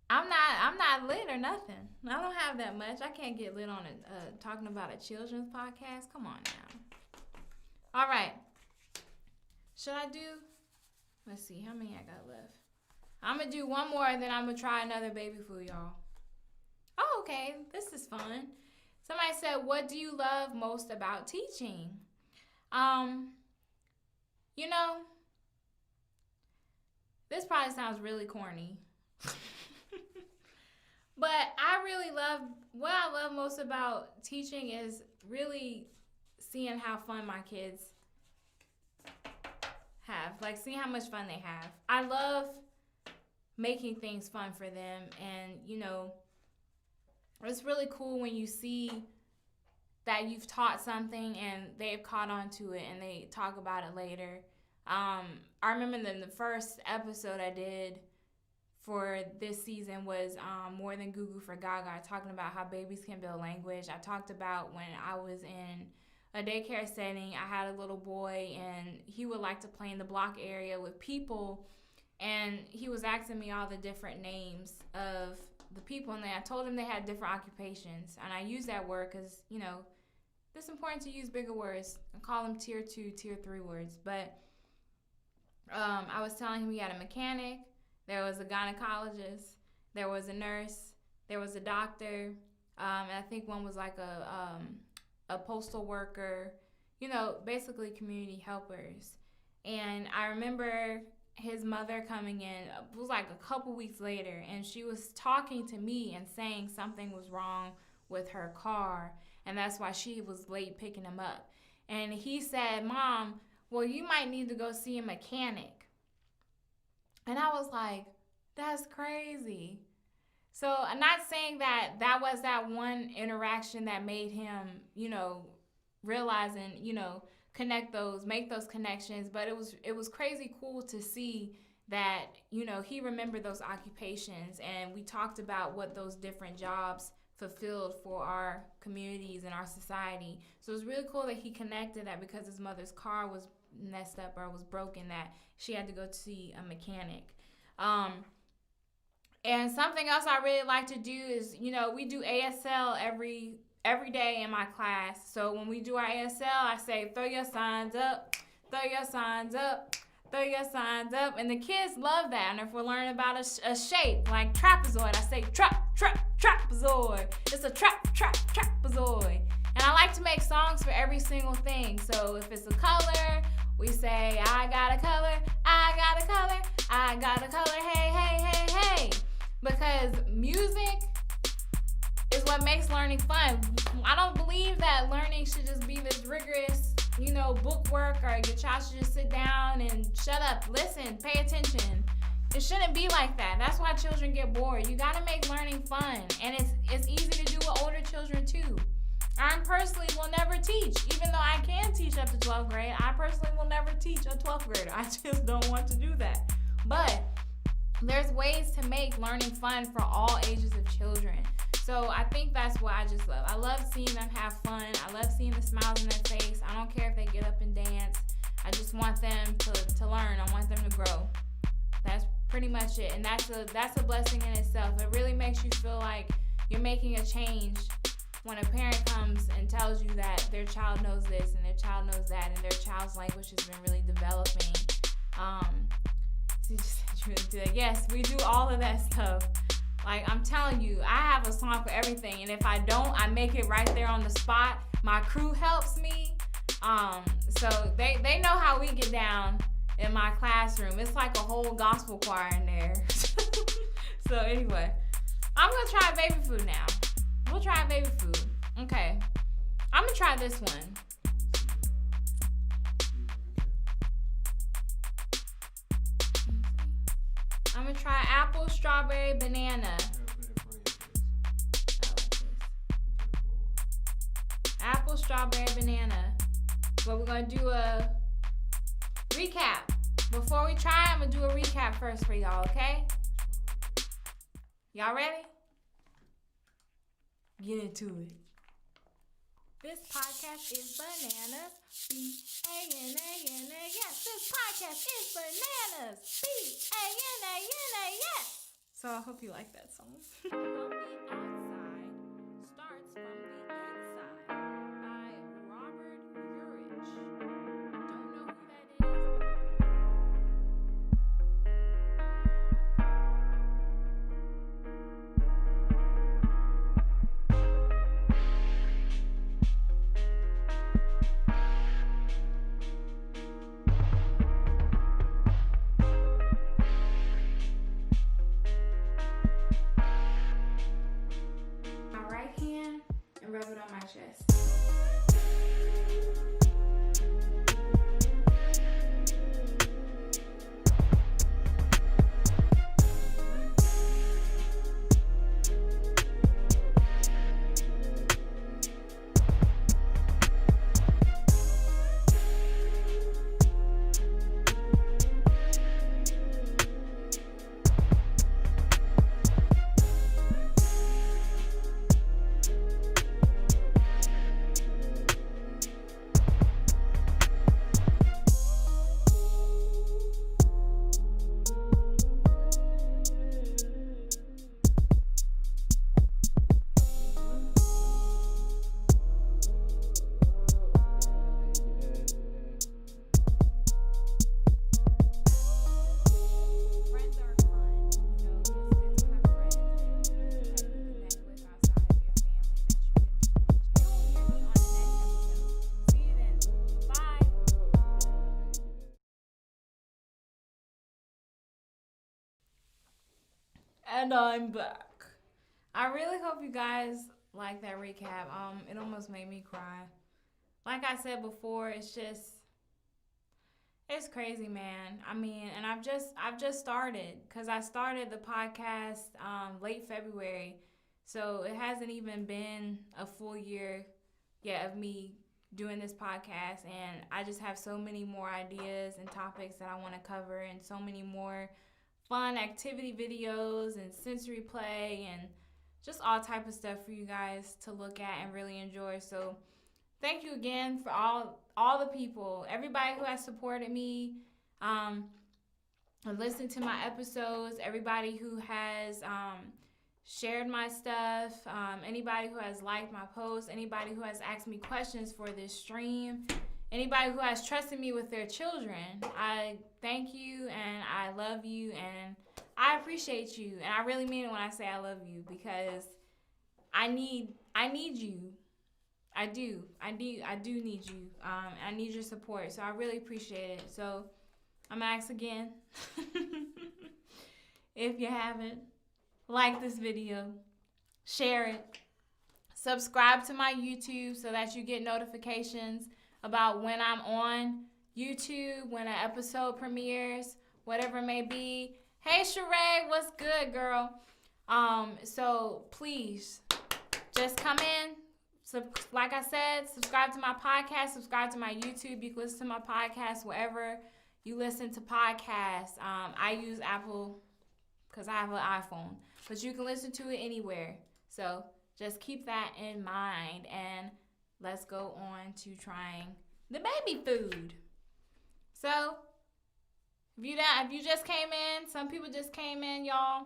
I'm not lit or nothing. I don't have that much. I can't get lit on talking about a children's podcast. Come on now. All right. Should I do? Let's see how many I got left. I'm gonna do one more, and then I'm gonna try another baby food, y'all. Oh, okay. This is fun. Somebody said, "What do you love most about teaching?" This probably sounds really corny. But what I love most about teaching is really seeing how fun my kids have. Like, seeing how much fun they have. I love making things fun for them. And, it's really cool when you see that you've taught something and they've caught on to it and they talk about it later. I remember the first episode I did for this season was More Than Goo Goo for Gaga, talking about how babies can build language. I talked about when I was in a daycare setting, I had a little boy, and he would like to play in the block area with people, and he was asking me all the different names of the people, and then I told him they had different occupations, and I use that word because, it's important to use bigger words. I call them tier 2, tier 3 words, but I was telling him he had a mechanic, there was a gynecologist, there was a nurse, there was a doctor, and I think one was like a postal worker, basically community helpers. And I remember his mother coming in, it was like a couple weeks later, and she was talking to me and saying something was wrong with her car, and that's why she was late picking him up. And he said, "Mom, well, you might need to go see a mechanic." And I was like, that's crazy. So I'm not saying that was that one interaction that made him, realize and, make those connections. But it was crazy cool to see that, he remembered those occupations, and we talked about what those different jobs fulfilled for our communities and our society. So it was really cool that he connected that because his mother's car was messed up or was broken, that she had to go see a mechanic. And something else I really like to do is, we do ASL every day in my class. So when we do our ASL, I say, throw your signs up, throw your signs up, throw your signs up. And the kids love that. And if we're learning about a shape like trapezoid, I say trapezoid. It's a trapezoid. And I like to make songs for every single thing. So if it's a color, we say, I got a color, I got a color, I got a color, hey, hey, hey, hey. Because music is what makes learning fun. I don't believe that learning should just be this rigorous, book work, or your child should just sit down and shut up, listen, pay attention. It shouldn't be like that. That's why children get bored. You gotta make learning fun. And it's easy to do with older children too. I personally will never teach, even though I can teach up to 12th grade. I personally will never teach a 12th grader. I just don't want to do that. But there's ways to make learning fun for all ages of children. So I think that's what I just love. I love seeing them have fun. I love seeing the smiles in their face. I don't care if they get up and dance. I just want them to learn. I want them to grow. That's pretty much it. And that's a blessing in itself. It really makes you feel like you're making a change when a parent comes and tells you that their child knows this and their child knows that and their child's language has been really developing. Yes, we do all of that stuff. Like, I'm telling you, I have a song for everything, and if I don't, I make it right there on the spot. My crew helps me. So they know how we get down in my classroom. It's like a whole gospel choir in there. So anyway, I'm gonna try baby food now. We'll try baby food. Okay. I'm gonna try this one. I'm gonna try apple, strawberry, banana. Apple, strawberry, banana. But we're gonna do a recap. Before we try, I'm gonna do a recap first for y'all, okay? Y'all ready? Get into it. This podcast is bananas. B-A-N-A-N-A. Yes, this podcast is bananas. B-A-N-A-N-A. Yes. So I hope you like that song. Healthy Outside Starts from the Inside by Robert Urich. Don't know who that is. Rub it on my chest. And I'm back. I really hope you guys like that recap. It almost made me cry. Like I said before, it's crazy, man. I mean, and I've just started, because I started the podcast late February, so it hasn't even been a full year yet of me doing this podcast, and I just have so many more ideas and topics that I want to cover, and so many more fun activity videos and sensory play and just all type of stuff for you guys to look at and really enjoy. So thank you again for all the people, everybody who has supported me, and listened to my episodes, everybody who has shared my stuff, anybody who has liked my posts, anybody who has asked me questions for this stream, anybody who has trusted me with their children. I thank you, and I love you, and I appreciate you, and I really mean it when I say I love you, because I need you. I do need you. I need your support, so I really appreciate it. So I'm gonna ask again, if you haven't, like this video, share it, subscribe to my YouTube so that you get notifications about when I'm on YouTube, when an episode premieres, whatever it may be. Hey Sheree, what's good, girl? So please just come in. So, like I said, subscribe to my podcast, subscribe to my YouTube. You can listen to my podcast wherever you listen to podcasts. I use Apple because I have an iPhone, but you can listen to it anywhere. So just keep that in mind, and let's go on to trying the baby food. So if you just came in, some people just came in, y'all.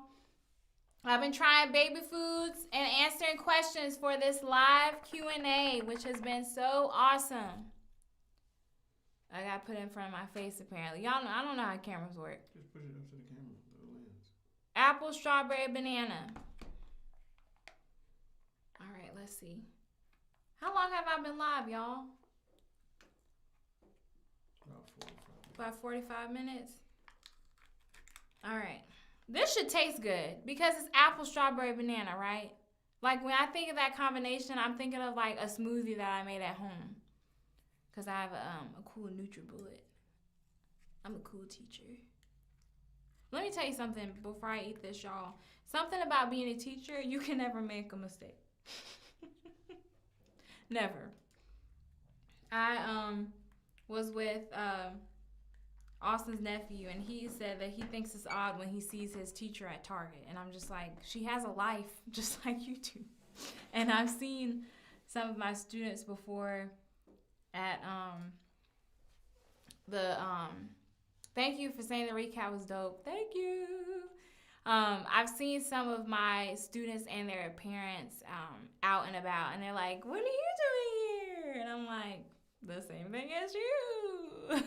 I've been trying baby foods and answering questions for this live Q&A, which has been so awesome. I got put in front of my face, apparently. Y'all know, I don't know how cameras work. Just push it up to the camera, the lens. Apple, strawberry, banana. All right, let's see. How long have I been live, y'all? About 45 minutes. All right. This should taste good because it's apple, strawberry, banana, right? Like when I think of that combination, I'm thinking of like a smoothie that I made at home. Because I have a cool NutriBullet. I'm a cool teacher. Let me tell you something before I eat this, y'all. Something about being a teacher, you can never make a mistake. Never. I was with Austin's nephew, and he said that he thinks it's odd when he sees his teacher at Target. And I'm just like, she has a life just like you do. And I've seen some of my students before at thank you for saying the recap was dope. Thank you. I've seen some of my students and their parents out and about, and they're like, what are you doing here? And I'm like, the same thing as you.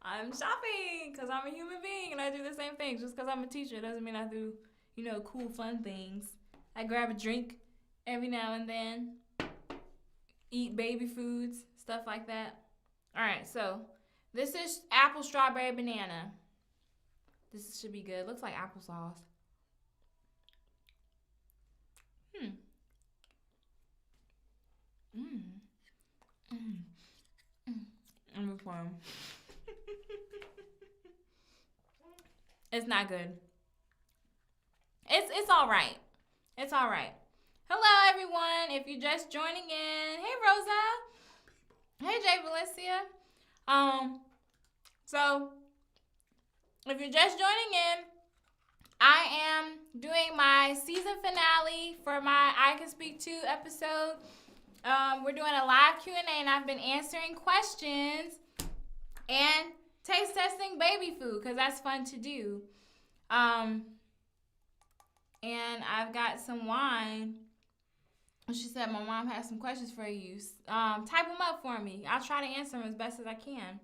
I'm shopping because I'm a human being and I do the same thing. Just because I'm a teacher doesn't mean I do, cool, fun things. I grab a drink every now and then, eat baby foods, stuff like that. All right, so this is apple, strawberry, banana. This should be good. Looks like applesauce. I'm just playing. It's not good. It's all right. It's all right. Hello, everyone. If you're just joining in, hey, Rosa. Hey, Jay Valencia. So if you're just joining in, I am doing my season finale for my I Can Speak To episode. We're doing a live Q&A, and I've been answering questions and taste testing baby food because that's fun to do. And I've got some wine. She said my mom has some questions for you. Type them up for me. I'll try to answer them as best as I can.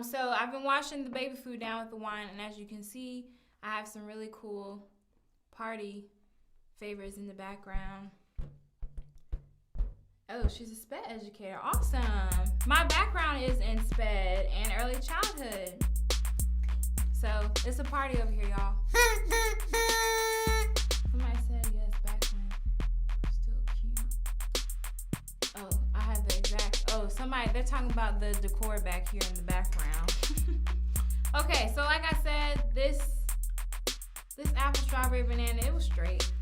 So I've been washing the baby food down with the wine, and as you can see, I have some really cool party favors in the background. Oh, she's a SPED educator. Awesome. My background is in SPED and early childhood. So it's a party over here, y'all. Somebody said yes back when you were still cute. Oh, I have the exact. Oh, they're talking about the decor back here in the background. Okay, so like I said, this apple, strawberry, banana, it was straight.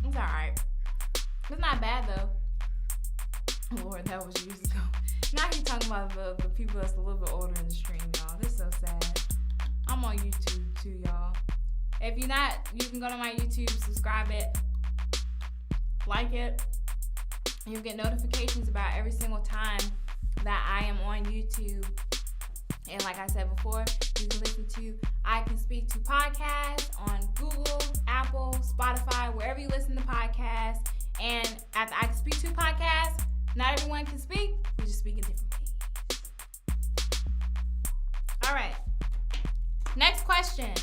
It's alright. It's not bad though. Lord, that was years ago. Now he's talking about the people that's a little bit older in the stream, y'all. This is so sad. I'm on YouTube too, y'all. If you're not, you can go to my YouTube, subscribe it, like it. You'll get notifications about every single time that I am on YouTube. And like I said before, you can listen to I Can Speak To podcasts on Google, Apple, Spotify, wherever you listen to podcasts. And at the I Can Speak To podcast, not everyone can speak. We just speak in different ways. All right. Next question.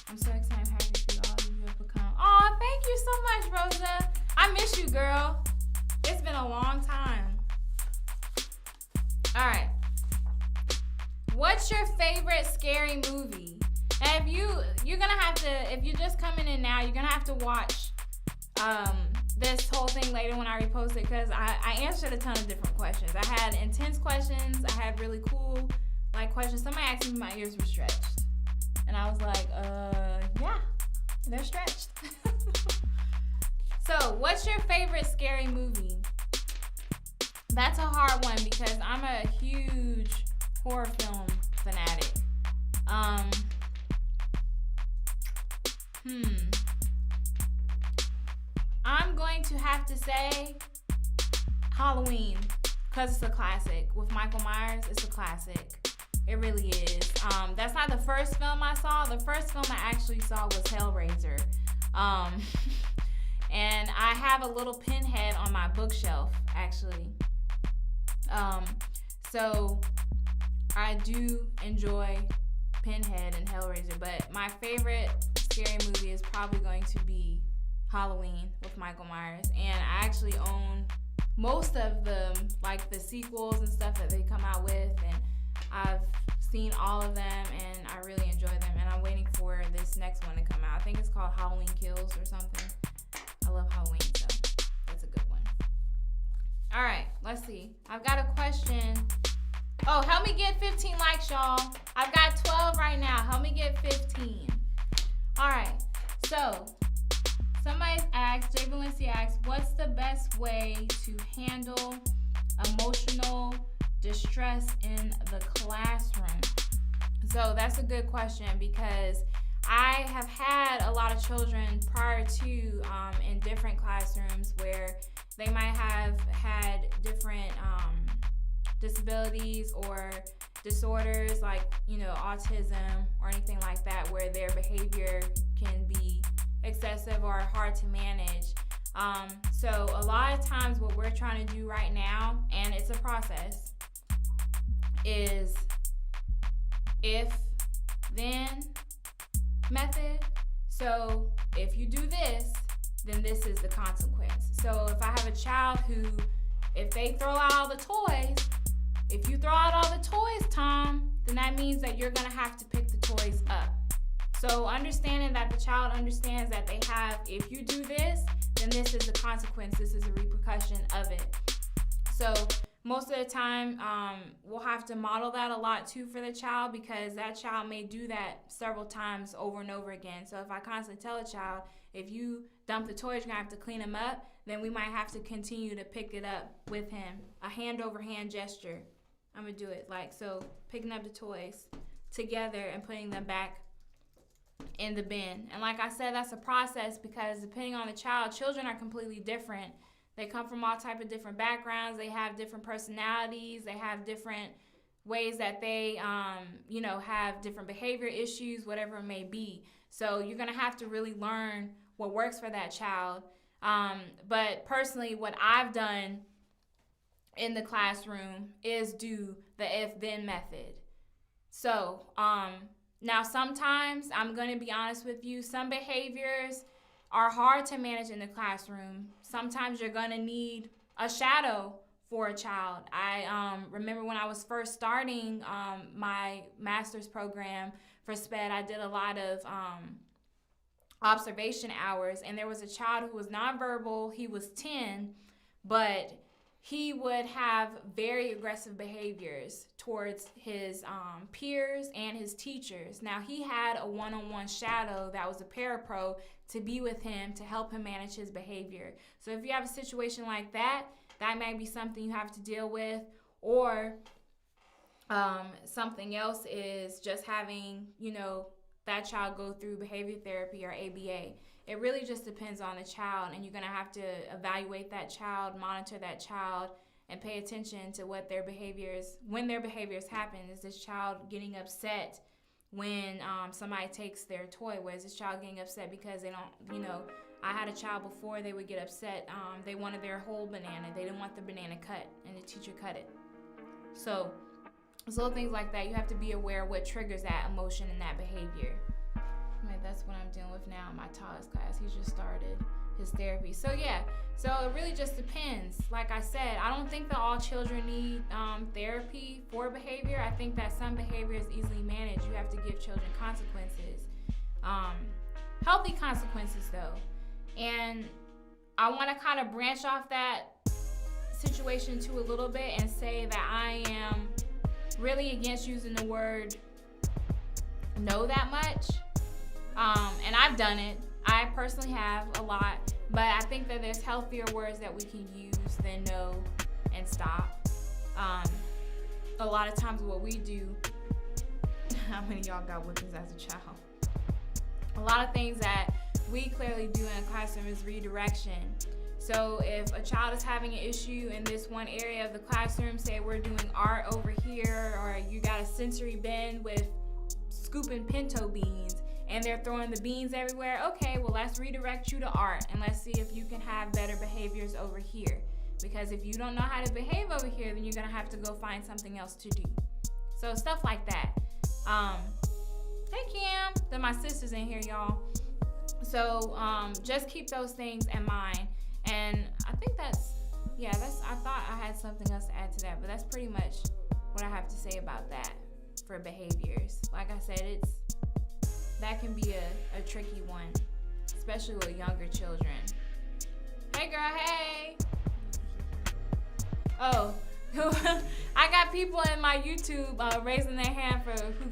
I'm so excited to have you all. You have become. Oh, thank you so much, Rosa. I miss you, girl. It's been a long time. All right. What's your favorite scary movie? And you're gonna have to, if you're just coming in now, you're gonna have to watch this whole thing later when I repost it, because I answered a ton of different questions. I had intense questions. I had really cool questions. Somebody asked me if my ears were stretched, and I was like, yeah, they're stretched. So, what's your favorite scary movie? That's a hard one because I'm a huge horror film fanatic. I'm going to have to say Halloween because it's a classic. With Michael Myers, it's a classic. It really is. That's not the first film I saw. The first film I actually saw was Hellraiser. And I have a little pinhead on my bookshelf, actually. So I do enjoy Pinhead and Hellraiser, but my favorite scary movie is probably going to be Halloween with Michael Myers. And I actually own most of them, like the sequels and stuff that they come out with, and I've seen all of them and I really enjoy them, and I'm waiting for this next one to come out. I think it's called Halloween Kills or something. I love Halloween, so that's a good one. All right, let's see. I've got a question. Oh, help me get 15 likes, y'all. I've got 12 right now. Help me get 15. All right, so somebody asked, Jay Valencia asked, what's the best way to handle emotional distress in the classroom? So that's a good question, because I have had a lot of children prior to in different classrooms where they might have had different disabilities or disorders, like, you know, autism or anything like that, where their behavior can be excessive or hard to manage. So a lot of times what we're trying to do right now, and it's a process, is if then method. So if you do this, then this is the consequence. So if I have a child who, if they throw out all the toys, if you throw out all the toys, Tom, then that means that you're gonna have to pick the toys up. So understanding that the child understands that they have, if you do this, then this is the consequence, this is a repercussion of it. So most of the time, we'll have to model that a lot too for the child, because that child may do that several times over and over again. So if I constantly tell a child, if you dump the toys, you're gonna have to clean them up, then we might have to continue to pick it up with him. A hand over hand gesture. I'm gonna do it like so, picking up the toys together and putting them back in the bin. And like I said, that's a process, because depending on the child, children are completely different. They come from all type of different backgrounds. They have different personalities. They have different ways that they, have different behavior issues, whatever it may be. So you're going to have to really learn what works for that child. But personally, what I've done in the classroom is do the if-then method. So now sometimes, I'm going to be honest with you, some behaviors are hard to manage in the classroom. Sometimes you're gonna need a shadow for a child. I remember when I was first starting my master's program for SPED, I did a lot of observation hours, and there was a child who was nonverbal. He was 10, but he would have very aggressive behaviors towards his peers and his teachers. Now, he had a one-on-one shadow that was a parapro to be with him to help him manage his behavior. So if you have a situation like that, that might be something you have to deal with. Or something else is just having, that child go through behavior therapy or ABA. It really just depends on the child, and you're going to have to evaluate that child, monitor that child, and pay attention to what their behaviors, when their behaviors happen. Is this child getting upset when somebody takes their toy? Where is this child getting upset because they don't, I had a child before, they would get upset. They wanted their whole banana. They didn't want the banana cut, and the teacher cut it. So little things like that, you have to be aware of what triggers that emotion and that behavior. That's what I'm dealing with now in my tallest class. He just started his therapy. So yeah, so it really just depends. Like I said, I don't think that all children need therapy for behavior. I think that some behavior is easily managed. You have to give children consequences, healthy consequences though. And I want to kind of branch off that situation too a little bit and say that I am really against using the word no that much. And I've done it. I personally have a lot, but I think that there's healthier words that we can use than no and stop. A lot of times what we do, how many of y'all got whippings as a child? A lot of things that we clearly do in a classroom is redirection. So if a child is having an issue in this one area of the classroom, say we're doing art over here, or you got a sensory bin with scooping pinto beans and they're throwing the beans everywhere, okay, well, let's redirect you to art and let's see if you can have better behaviors over here. Because if you don't know how to behave over here, then you're gonna have to go find something else to do. So stuff like that. Hey Cam, then my sister's in here, y'all. So just keep those things in mind. And I think I thought I had something else to add to that, but that's pretty much what I have to say about that for behaviors. Like I said, that can be a tricky one, especially with younger children. Hey girl, hey. Oh, I got people in my YouTube raising their hand for who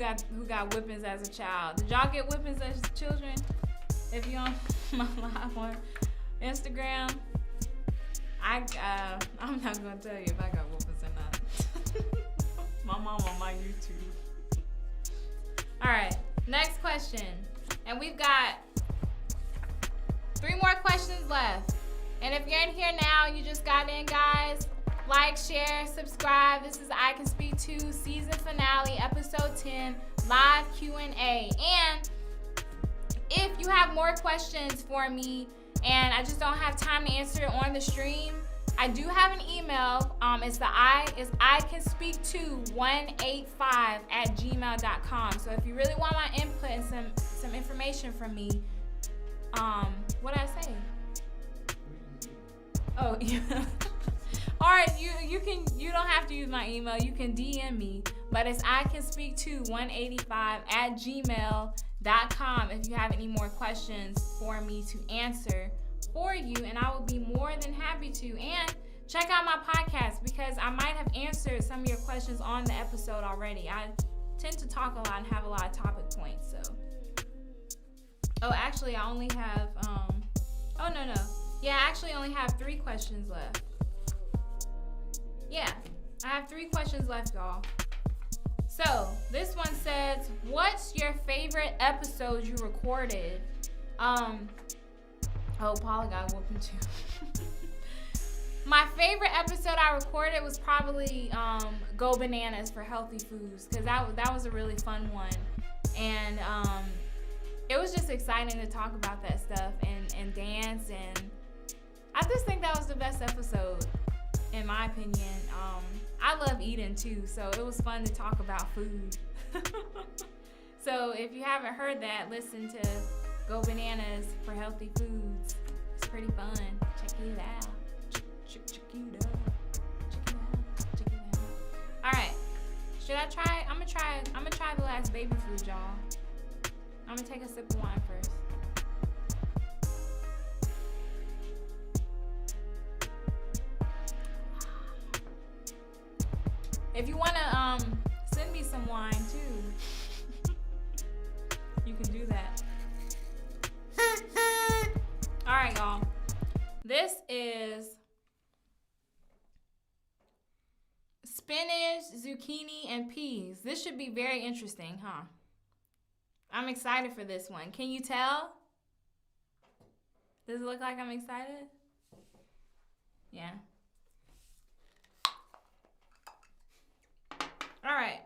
got whippings as a child. Did y'all get whippings as children? If you on my live on Instagram, I'm not gonna tell you if I got whippings or not. My mom on my YouTube. All right, next question, and we've got 3 more questions left. And if you're in here now, you just got in, guys. Like, share, subscribe. This is I Can Speak To season finale, episode 10, live Q&A. And if you have more questions for me and I just don't have time to answer it on the stream, I do have an email. It's icanSpeakToo185@gmail.com. So if you really want my input and some information from me, what did I say? Oh, yeah. Or you don't have to use my email. You can DM me, but it's icanSpeakToo185@gmail.com if you have any more questions for me to answer for you, and I will be more than happy to. And check out my podcast, because I might have answered some of your questions on the episode already. I tend to talk a lot and have a lot of topic points. So, actually, I only have I actually only have 3 questions left. Yeah, I have 3 questions left, y'all. So this one says, what's your favorite episode you recorded? Paula got whooping too. My favorite episode I recorded was probably Go Bananas for Healthy Foods, because that was a really fun one. And it was just exciting to talk about that stuff and dance, and I just think that was the best episode, in my opinion. I love eating too, so it was fun to talk about food. So if you haven't heard that, listen to Go Bananas for Healthy Foods. It's pretty fun. Check it out. Check it out. All right. Should I try? I'm gonna try the last baby food, y'all. I'm gonna take a sip of wine first. If you wanna send me some wine too, you can do that. All right, y'all. This is spinach, zucchini, and peas. This should be very interesting, huh? I'm excited for this one. Can you tell? Does it look like I'm excited? Yeah. All right.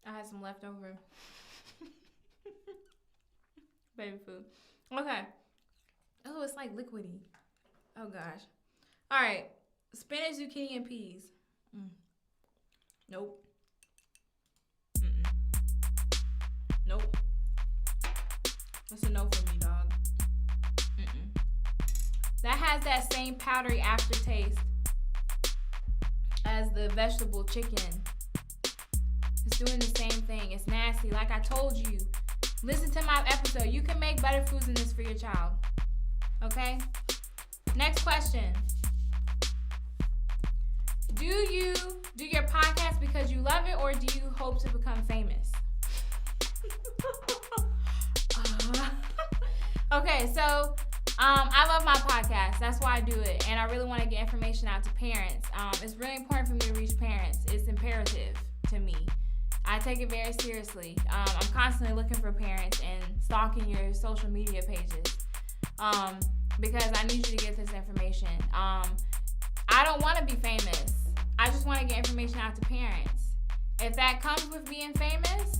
I had some leftover baby food. Okay. Oh, it's like liquidy. Oh gosh. All right. Spinach, zucchini, and peas. Nope. Nope. That's a no for me, dog. That has that same powdery aftertaste as the vegetable chicken. It's doing the same thing. It's nasty. Like I told you, listen to my episode. You can make better foods than this for your child. Okay? Next question. Do you do your podcast because you love it, or do you hope to become famous? Okay, so I love my podcast. That's why I do it. And I really want to get information out to parents. It's really important for me to reach parents. It's imperative to me. I take it very seriously. I'm constantly looking for parents and stalking your social media pages because I need you to get this information. I don't want to be famous. I just want to get information out to parents. If that comes with being famous,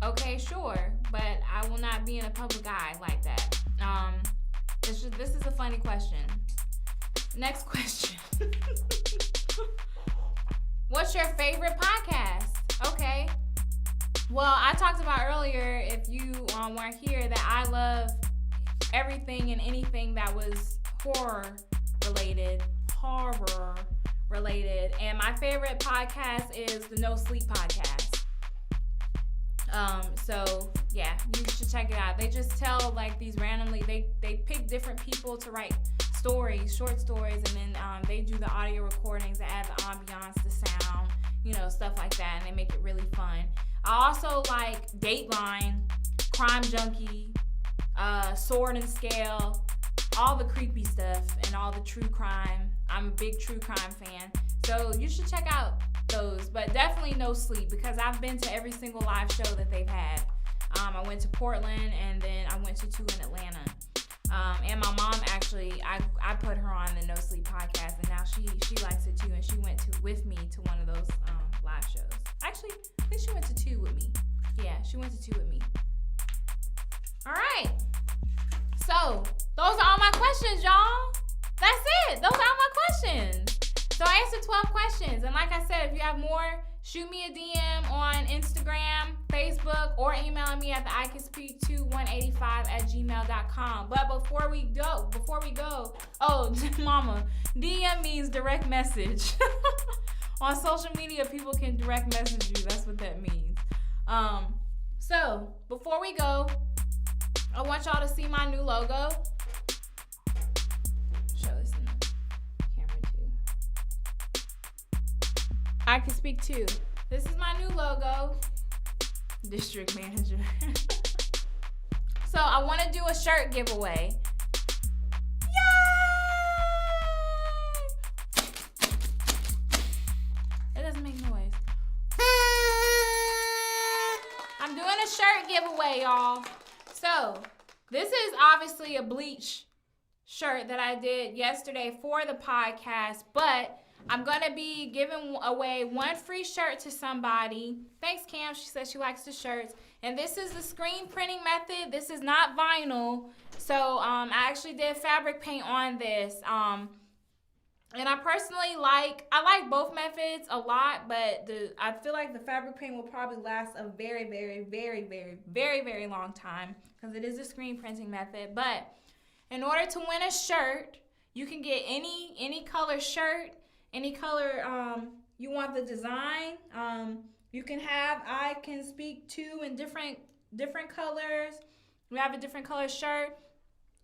okay, sure, but I will not be in a public eye like that. This is a funny question. Next question. What's your favorite podcast? Okay. Well, I talked about earlier, if you weren't here, that I love everything and anything that was horror related. And my favorite podcast is the No Sleep podcast. So yeah, you should check it out. They just tell like these randomly, they pick different people to write stories, short stories, and then they do the audio recordings that add the ambiance, the sound, stuff like that, and they make it really fun. I also like Dateline, Crime Junkie, Sword and Scale, all the creepy stuff and all the true crime. I'm a big true crime fan, so you should check out those, but definitely No Sleep, because I've been to every single live show that they've had. I went to Portland, and then I went to 2 in Atlanta. And my mom actually, I put her on the No Sleep podcast, and now she likes it too, and she went with me to one of those live shows. Actually, I think she went to 2 with me. Yeah, she went to 2 with me. All right. So those are all my questions, y'all. That's it. Those are all my questions. So I answered 12 questions. And like I said, if you have more, shoot me a DM on Instagram, Facebook, or email me at the ICANSPEAKTOO185@gmail.com. But before we go, oh, mama, DM means direct message. On social media, people can direct message you. That's what that means. So before we go, I want y'all to see my new logo. Show this in the camera too. I can speak too. This is my new logo. District manager. So I want to do a shirt giveaway. Yay! It doesn't make noise. I'm doing a shirt giveaway, y'all. So, this is obviously a bleach shirt that I did yesterday for the podcast, but I'm going to be giving away 1 free shirt to somebody. Thanks, Cam. She says she likes the shirts. And this is the screen printing method. This is not vinyl. So, I actually did fabric paint on this. And I personally like both methods a lot, but I feel like the fabric paint will probably last a very, very, very, very, very, very long time because it is a screen printing method. But in order to win a shirt, you can get any color shirt, any color you want the design. You can have I Can Speak To in different colors. We have a different color shirt,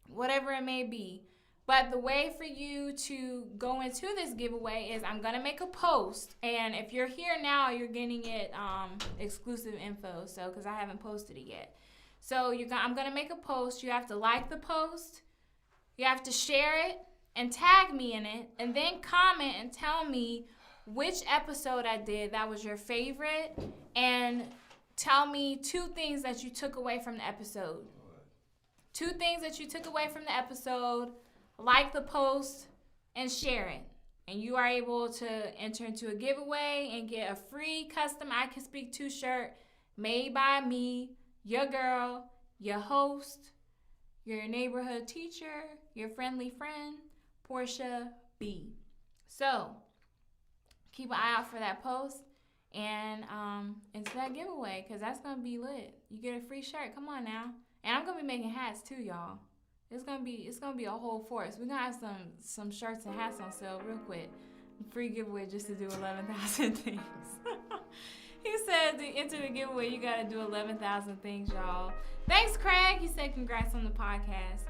whatever it may be. But the way for you to go into this giveaway is I'm going to make a post. And if you're here now, you're getting it exclusive info. So, because I haven't posted it yet. So, I'm going to make a post. You have to like the post. You have to share it and tag me in it. And then comment and tell me which episode I did that was your favorite. And tell me 2 things that you took away from the episode. 2 things that you took away from the episode. Like the post and share it. And you are able to enter into a giveaway and get a free custom I Can Speak To shirt made by me, your girl, your host, your neighborhood teacher, your friendly friend, Portia B. So keep an eye out for that post and into that giveaway, because that's going to be lit. You get a free shirt. Come on now. And I'm going to be making hats too, y'all. It's gonna be a whole force. We're gonna have some shirts and hats on sale real quick. Free giveaway just to do 11,000 things. He said to enter the giveaway, you gotta do 11,000 things, y'all. Thanks, Craig. He said congrats on the podcast.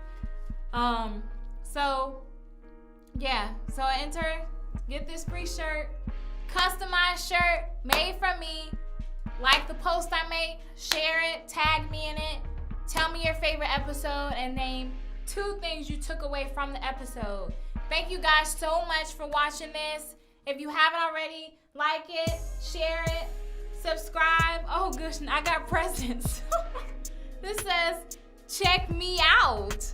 So yeah. So enter, get this free shirt, customized shirt made from me. Like the post I make, share it, tag me in it. Tell me your favorite episode and name 2 things you took away from the episode. Thank you guys so much for watching this. If you haven't already, like it, share it, subscribe. Oh, gosh, I got presents. This says, check me out.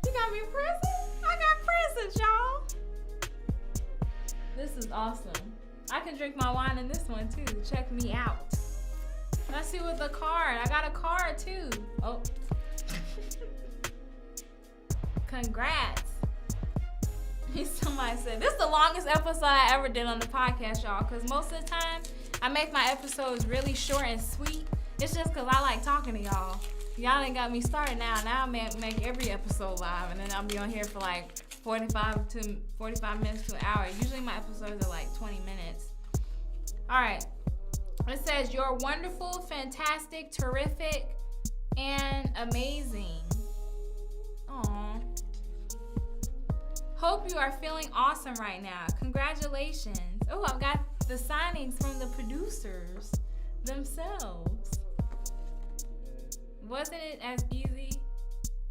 You got me a present? I got presents, y'all. This is awesome. I can drink my wine in this one, too. Check me out. Let's see with the card. I got a card, too. Oh. Congrats. Somebody said, this is the longest episode I ever did on the podcast, y'all. Because most of the time, I make my episodes really short and sweet. It's just because I like talking to y'all. Y'all ain't got me started now. Now I make every episode live. And then I'll be on here for like 45 minutes to an hour. Usually my episodes are like 20 minutes. All right. It says, you're wonderful, fantastic, terrific, and amazing. Aww. Hope you are feeling awesome right now. Congratulations. Oh, I've got the signings from the producers themselves. Wasn't it as easy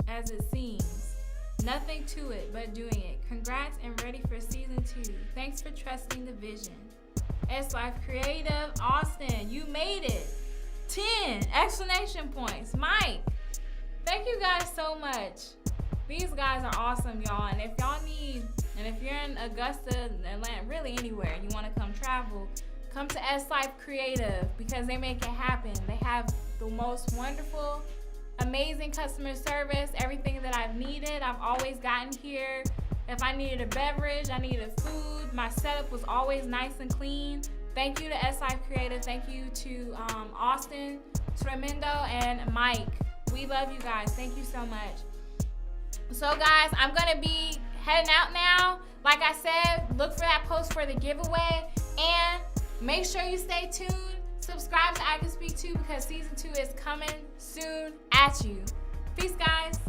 as it seems? Nothing to it but doing it. Congrats and ready for season 2. Thanks for trusting the vision. S Life Creative, Austin, you made it. 10 exclamation points. Mike, thank you guys so much. These guys are awesome, y'all. And if y'all need, and if you're in Augusta, Atlanta, really anywhere, you want to come travel, come to S Life Creative because they make it happen. They have the most wonderful, amazing customer service. Everything that I've needed, I've always gotten here. If I needed a beverage, I needed food, my setup was always nice and clean. Thank you to S Life Creative. Thank you to Austin, Tremendo, and Mike. We love you guys. Thank you so much. So guys, I'm gonna be heading out now. Like I said, look for that post for the giveaway and make sure you stay tuned. Subscribe to I Can Speak Too because season 2 is coming soon at you. Peace, guys.